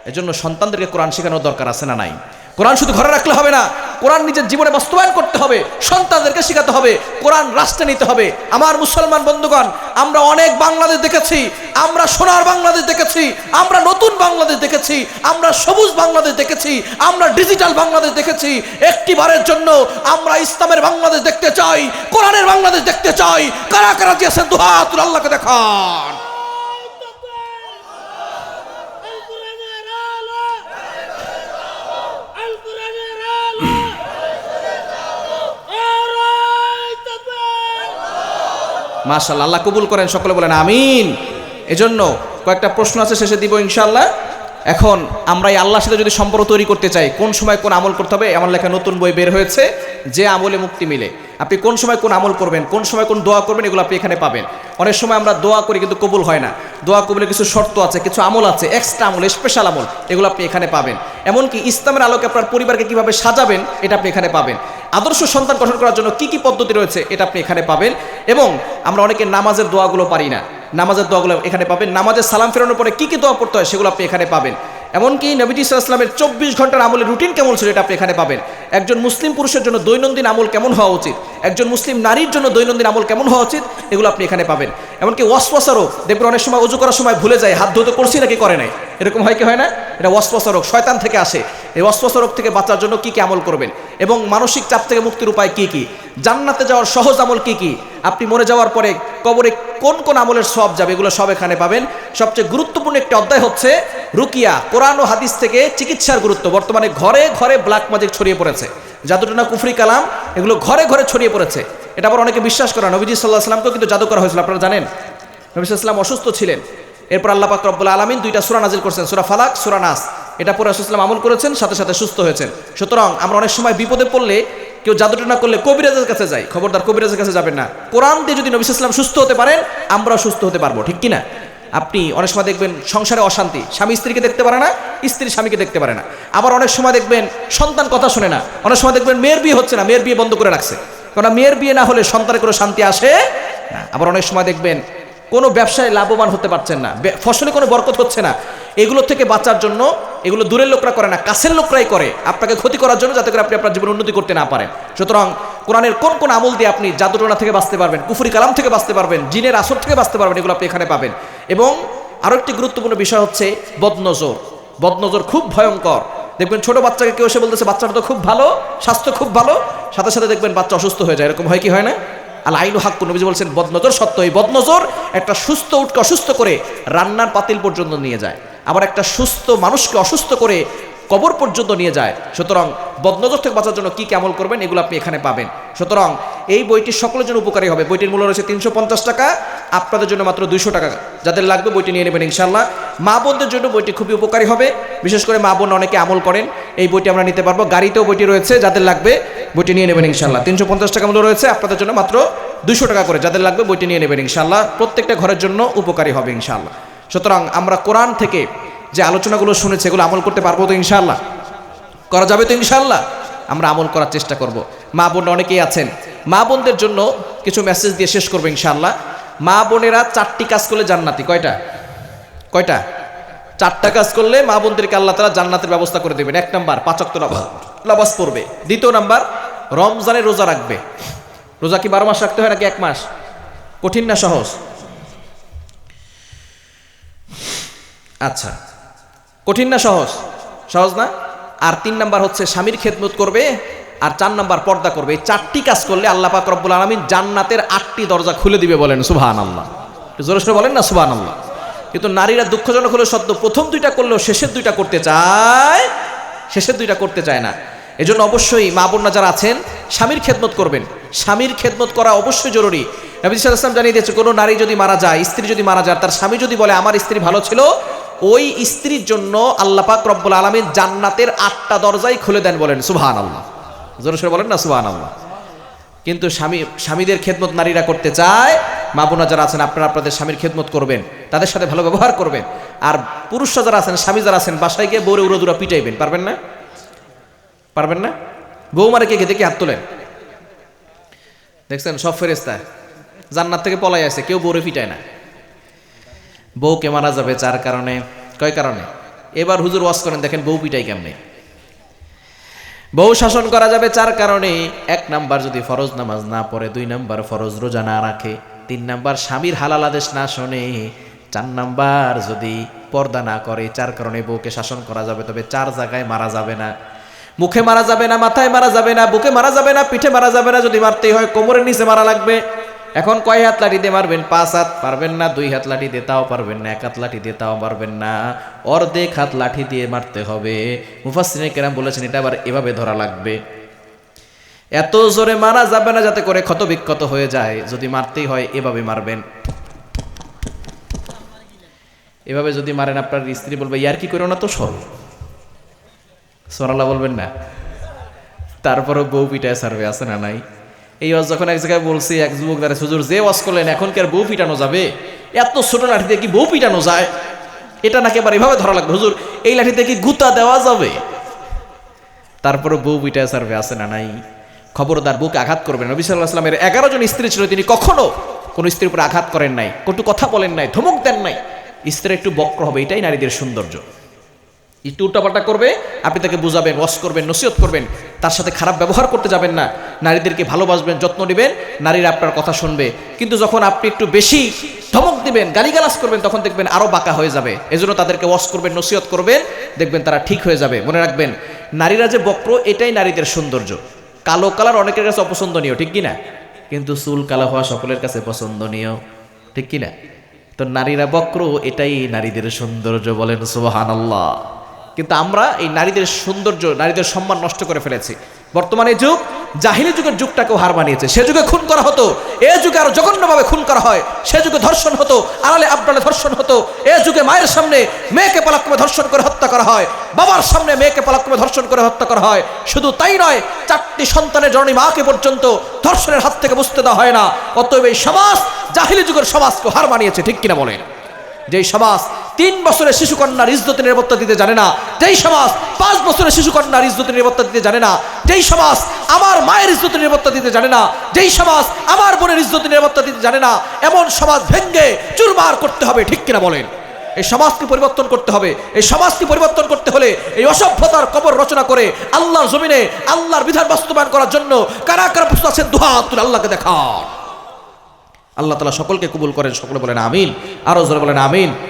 এজন্য সন্তানদেরকে কোরআন শেখানোর দরকার আছে না নাই? কোরআন শুধু ঘরে রাখলে হবে না, কোরআন নিজের জীবনে বাস্তবায়ন করতে হবে, সন্তানদেরকে শেখাতে হবে, কোরআন রাষ্ট্রে নিতে হবে। আমার মুসলমান বন্ধুগণ, আমরা অনেক বাংলাদেশ দেখেছি, আমরা সোনার বাংলাদেশ দেখেছি, আমরা নতুন বাংলাদেশ দেখেছি, আমরা সবুজ বাংলাদেশ দেখেছি, আমরা ডিজিটাল বাংলাদেশ দেখেছি। একটিবারের জন্য আমরা ইসলামের বাংলাদেশ দেখতে চাই, কোরআনের বাংলাদেশ দেখতে চাই। কারা কারা দিয়েছেন দুহাত আল্লাহকে দেখান। মাশাআল্লাহ, আল্লাহ কবুল করেন, সকলে বলেন আমিন। এজন্য কয়েকটা প্রশ্ন আছে, শেষে দিব ইনশাআল্লাহ। এখন আমরা এই আল্লাহর সাথে যদি সম্পর্ক তৈরি করতে চাই, কোন সময় কোন আমল করতে হবে? আমার লেখা নতুন বই বের হয়েছে, যে আমলে মুক্তি মিলে। আপনি কোন সময় কোন আমল করবেন, কোন সময় কোন দোয়া করবেন, এগুলো আপনি এখানে পাবেন। অনেক সময় আমরা দোয়া করি কিন্তু কবুল হয় না, দোয়া কবুলের কিছু শর্ত আছে, কিছু আমল আছে, এক্সট্রা আমল, স্পেশাল আমল, এগুলো আপনি এখানে পাবেন। এমনকি ইসলামের আলোকে আপনার পরিবারকে কিভাবে সাজাবেন, এটা আপনি এখানে পাবেন। আদর্শ সন্তান গঠন করার জন্য কি কি পদ্ধতি রয়েছে, এটা আপনি এখানে পাবেন। এবং আমরা অনেকে নামাজের দোয়াগুলো পারি না, নামাজের দোয়াগুলো এখানে পাবেন। নামাজের সালাম ফেরানোর পরে কি কি দোয়া পড়তে হয়, সেগুলো আপনি এখানে পাবেন। এমনকি নবীজি সাল্লাল্লাহু আলাইহি ওয়াসাল্লামের 24 ঘন্টার আমলের রুটিন কেমন ছিল, এটা আপনি এখানে পাবেন। একজন মুসলিম পুরুষের জন্য দৈনন্দিন আমল কেমন হওয়া উচিত, একজন মুসলিম নারীর জন্য দৈনন্দিন আমল কেমন হওয়া উচিত, এগুলো আপনি এখানে পাবেন। এমনকি ওয়াসওয়াসা রোগ, দেখবেন অনেক সময় ওযু করার সময় ভুলে যায় হাত ধুতে করছি নাকি করে নাই, এরকম হয় কি হয় না? এটা ওয়াসওয়াসা রোগ, শয়তান থেকে আসে। এই ওয়াসওয়াসা রোগ থেকে বাঁচার জন্য কি কি আমল করবেন, এবং মানসিক চাপ থেকে মুক্তির উপায় কি কি, জান্নাতে যাওয়ার সহজ আমল কি কি, আপনি মরে যাওয়ার পরে কবরে কোন কোন আমলের সওয়াব যাবে, এগুলো সব এখানে পাবেন। সবচেয়ে গুরুত্বপূর্ণ একটি অধ্যায় হচ্ছে রুকিয়া, কোরআন ও হাদিস থেকে চিকিৎসার গুরুত্ব। বর্তমানে ঘরে ঘরে ব্ল্যাক ম্যাজিক ছড়িয়ে পড়েছে, জাদুটনা, কুফরি কালাম, এগুলো ঘরে ঘরে ছড়িয়ে পড়েছে। এটা আবার অনেকে বিশ্বাস করে। নবীজি সাল্লাল্লাহু আলাইহি ওয়াসাল্লামকেও কিন্তু জাদু করা হয়েছিল, আপনারা জানেন। নবী সাল্লাল্লাহু আলাইহি ওয়াসাল্লাম অসুস্থ ছিলেন, এরপর আল্লাহ পাক রব্বুল আলামিন 2টা সূরা নাজিল করেছেন, সূরা ফালাক, সূরা নাস। এটা পরে রাসূল সাল্লাল্লাহু আলাইহি ওয়াসাল্লাম আমল করেছেন, সাথে সাথে সুস্থ হয়েছেন। সুতরাং আমরা অনেক সময় বিপদে পড়লে, কেউ জাদুটনা করলে কবিরাজের কাছে যায়, খবরদার কবিরাজের কাছে যাবেন না। কোরআন দিয়ে যদি নবী সাল্লাল্লাহু আলাইহি ওয়াসাল্লাম সুস্থ হতে পারেন, আমরাও সুস্থ হতে পারবো, ঠিক কিনা? আপনি অনেক সময় দেখবেন সংসারে অশান্তি, স্বামী স্ত্রীকে দেখতে পারে না, স্ত্রী স্বামীকে দেখতে পারে না। আবার অনেক সময় দেখবেন সন্তান কথা শোনে না, অনেক সময় দেখবেন মেয়ের বিয়ে হচ্ছে না, মেয়ের বিয়ে বন্ধ করে রাখছে, কারণ মেয়ের বিয়ে না হলে সন্তানের কোনো শান্তি আসে না। আবার অনেক সময় দেখবেন কোনো ব্যবসায় লাভবান হতে পারছেন না, ফসলে কোনো বরকত হচ্ছে না। এগুলো থেকে বাঁচার জন্য, এগুলো দূরের লোকরা করে না, কাছের লোকরাই করে আপনাকে ক্ষতি করার জন্য, যাতে করে আপনি আপনার জীবনে উন্নতি করতে না পারেন। সুতরাং কোরআনের কোন কোন আমল দিয়ে আপনি জাদুটোনা থেকে বাঁচতে পারবেন, কুফরি কালাম থেকে বাঁচতে পারবেন, জিনের আসর থেকে বাঁচতে পারবেন, এগুলো আপনি এখানে পাবেন। এবং আরো একটি গুরুত্বপূর্ণ বিষয় হচ্ছে বদনজর। বদনজর খুব ভয়ঙ্কর। দেখবেন ছোট বাচ্চাকে কেউ এসে বলতেছে বাচ্চাটা তো খুব ভালো, স্বাস্থ্য খুব ভালো, সাথে সাথে দেখবেন বাচ্চা অসুস্থ হয়ে যায়। এরকম হয় কি হয় না? আল আইনু হাক্কুন, নবীজি বলছেন বদনজর সত্য। এই বদনজর একটা সুস্থ উটকে অসুস্থ করে রান্নার পাতিল পর্যন্ত নিয়ে যায়, আবার একটা সুস্থ মানুষকে অসুস্থ করে কবর পর্যন্ত নিয়ে যায়। সুতরাং বদনজর থেকে বাঁচার জন্য কি আমল করবেন এগুলো আপনি এখানে পাবেন। সুতরাং এই বইটি সকলের জন্য উপকারী হবে। বইটির মূল্য রয়েছে 350 টাকা, আপনাদের জন্য মাত্র 200 টাকা। যাদের লাগবে বইটি নিয়ে নেবেন ইনশাআল্লাহ। মা বোনদের জন্য বইটি খুবই উপকারী হবে, বিশেষ করে মা বোন অনেকে আমল করেন, এই বইটি আমরা নিতে পারবো। গাড়িতেও বইটি রয়েছে, যাদের লাগবে বইটি নিয়ে নেবেন ইনশাআল্লাহ। 350 টাকা মূল্য রয়েছে, আপনাদের জন্য মাত্র 200 টাকা করে। যাদের লাগবে বইটি নিয়ে নেবেন ইনশাআল্লাহ। প্রত্যেকটা ঘরের জন্য উপকারী হবে ইনশাআল্লাহ। সুতরাং আমরা কোরআন থেকে যে আলোচনাগুলো শুনেছি এগুলো আমল করতে পারবো তো ইনশাআল্লাহ? করা যাবে তো ইনশাআল্লাহ? আমরা আমল করার চেষ্টা করব। মা বোন অনেকেই আছেন, মা বোনদের জন্য কিছু মেসেজ দিয়ে শেষ করবো ইনশাআল্লাহ। মা বোনেরা 4টি কাজ করলে জান্নাতি। কয়টা? 4টা কাজ করলে মা বোনদেরকে আল্লাহ তাআলা জান্নাতের ব্যবস্থা করে দেবেন। 1 নাম্বার 5 ওয়াক্ত নামাজ পড়বে। 2 নাম্বার রমজানে রোজা রাখবে। রোজা কি 12 মাস রাখতে হয় নাকি 1 মাস? কঠিন না সহজ? আচ্ছা, কঠিন না সহজ? সহজ না? আর 3 নাম্বার হচ্ছে স্বামীর খেদমত করবে, আর 4 নাম্বার পর্দা করবে। এই 4টি কাজ করলে আল্লাহ পাক রব্বুল আলামিন জান্নাতের 8টি দরজা খুলে দিবে। বলেন সুবহানাল্লাহ। জোরে সোরে বলেন না সুবহানাল্লাহ। কিন্তু নারীরা দুঃখজনক হলো সত্য, প্রথম 2টা করলেও শেষের 2টা করতে চায়, শেষের 2টা করতে চায় না। এজন্য অবশ্যই মা বোনরা যারা আছেন স্বামীর খেদমত করবেন। স্বামীর খেদমত করা অবশ্যই জরুরি। নবী সাল্লাল্লাহু আলাইহি ওয়াসাল্লাম জানিয়ে দিয়েছে, কোনো নারী যদি মারা যায়, স্ত্রী যদি মারা যায়, তার স্বামী যদি বলে আমার স্ত্রী ভালো ছিল, ওই স্ত্রীর জন্য আল্লাহ পাক রব্বুল আলামিন জান্নাতের 8টা দরজাই খুলে দেন। বলেন সুবহানাল্লাহ। জোরে সোরে বলেন না সুবহানাল্লাহ। কিন্তু স্বামীদের খেদমত নারীরা করতে চায়। মা বোনা যারা আছেন আপনারা আপনাদের স্বামীর খেদমত করবেন, তাদের সাথে ভালো ব্যবহার করবেন। আর পুরুষরা যারা আছেন, স্বামী যারা আছেন, বাসায় গিয়ে বউরে উড়োদুরা পিটাইবেন। পারবেন না? পারবেন না? বউ মারে কে দেখে হাত তোলেন। দেখছেন সব ফেরেশতা জান্নাত থেকে পলাই আছে, কেউ বউরে পিটায় না। বউকে মারা যাবে 4 কারণে। কয় কারণে? এবার হুজুর ওয়াজ করেন, দেখেন বউ পিটাই কেমনে। বউ শাসন করা যাবে 4 কারণে। 1 নাম্বার যদি ফরজ নামাজ না পড়ে, 2 নাম্বার ফরজ রোজা না রাখে, 3 নাম্বার স্বামীর হালাল আদেশ না শোনে, 4 নাম্বার যদি পর্দা না করে। 4 কারণে বউকে শাসন করা যাবে, তবে 4 জায়গায় মারা যাবে না। মুখে মারা যাবে না, মাথায় মারা যাবে না, বুকে মারা যাবে না, পিঠে মারা যাবে না। যদি মারতেই হয় কোমরের নিচে মারা লাগবে। এখন কয় হাত লাঠি দিয়ে মারবেন? 5 হাত। পারবেন না? 2 হাত লাঠি দিয়ে তাও পারবেন না, 1 হাত লাঠি দিয়ে তাও পারবেন না, অর্ধেক হাত লাঠি দিয়ে মারতে হবে। মুফাসসিরিনে কেরাম বলেছেন এটা আবার এভাবে ধরা লাগবে। এত জোরে মারা যাবে না যাতে করে ক্ষত বিক্ষত হয়ে যায়। যদি মারতেই হয় এভাবে মারবেন। এভাবে যদি মারেন আপনার স্ত্রী বলবে ইয়ার কি করো না তো সর। সুবহানাল্লাহ বলবেন না? তারপরও বউ পিটায় সারবে, আছে না নাই? এই ওয়াজ যখন এক জায়গায় বলছি, এক যুবক দ্বারা হুজুর যে ওয়াজ করলেন এখন কি আর বউ পিটানো যাবে? এত ছোট লাঠি দিয়ে কি বউ পিটানো যায়? এটা নাকি আবার এভাবে ধরা লাগবে। হুজুর এই লাঠিতে কি গুতা দেওয়া যাবে? তারপরে বউ পিটায় সারবে, আছে না নাই? খবরদার বুকে আঘাত করবেন। নবী সাল্লাল্লাহু আলাইহি ওয়াসাল্লামের 11 জন স্ত্রী ছিল, তিনি কখনো কোন স্ত্রীর উপর আঘাত করেন নাই, কটু কথা বলেন নাই, ধমক দেন নাই। স্ত্রী একটু বক্র হবে, এটাই নারীদের সৌন্দর্য। একটু উল্টাপাল্টা করবে, আপনি তাকে বুঝাবেন, ওয়াজ করবেন, নসিহত করবেন, তার সাথে খারাপ ব্যবহার করতে যাবেন না। নারীদেরকে ভালোবাসবেন, যত্ন নেবেন, নারীরা আপনার কথা শুনবে। কিন্তু যখন আপনি একটু বেশি ধমক দিবেন, গালিগালাজ করবেন, তখন দেখবেন আরো বাঁকা হয়ে যাবে। এজন্য তাদেরকে ওয়াজ করবেন, নসিহত করবেন, দেখবেন তারা ঠিক হয়ে যাবে। মনে রাখবেন নারীরা যে বক্র এটাই নারীদের সৌন্দর্য। কালো কালার অনেকের কাছে অপছন্দনীয়, ঠিক কিনা? কিন্তু চুল কালো হওয়া সকলের কাছে পছন্দনীয়, ঠিক কিনা? তো নারীরা বক্র এটাই নারীদের সৌন্দর্য। বলেন সুবহানাল্লাহ। কিন্তু আমরা এই নারীদের সৌন্দর্য, নারীদের সম্মান নষ্ট করে ফেলেছি। বর্তমানে যুগ জাহিলি যুগের যুগটাকেও হার মানিয়েছে। সে যুগে খুন করা হতো, এ যুগে আরো জঘন্যভাবে খুন করা হয়। সে যুগে ধর্ষণ হতো, আড়ালে আবডালে ধর্ষণ হতো। এ যুগে মায়ের সামনে মেয়েকে পলাক্রমে ধর্ষণ করে হত্যা করা হয়, বাবার সামনে মেয়েকে পলাক্রমে ধর্ষণ করে হত্যা করা হয়। শুধু তাই নয়, 4টি সন্তানের জননী মাকে পর্যন্ত ধর্ষণের হাত থেকে বুঝতে দেওয়া হয় না। অতএব এই সমাজ জাহিলি যুগের সমাজকে হার মানিয়েছে, ঠিক কিনা বলেন? যেই সমাজ 3 বছরের শিশুকন্যার ইজ্জতের নিরাপত্তা দিতে জানে না, যেই সমাজ 5 বছরের শিশুকন্যার ইজ্জতের নিরাপত্তা দিতে জানে না, যেই সমাজ আমার মায়ের ইজ্জতের নিরাপত্তা দিতে জানে না, যেই সমাজ আমার বোনের ইজ্জতের নিরাপত্তা দিতে জানে না, এমন সমাজ ভেঙ্গে চুরমার করতে হবে, ঠিক কিনা বলেন? এই সমাজকে পরিবর্তন করতে হবে। এই সমাজকে পরিবর্তন করতে হলে এই অসভ্যতার কবর রচনা করে আল্লাহর জমিনে আল্লাহর বিধান বাস্তবায়ন করার জন্য কারা কারা প্রস্তুত আছেন? দুহাত তুলে আল্লাহকে দেখান। আল্লাহ তাআলা সকলকে কবুল করেন। সকলে বলেন আমিন। আরো জোরে বলেন আমিন।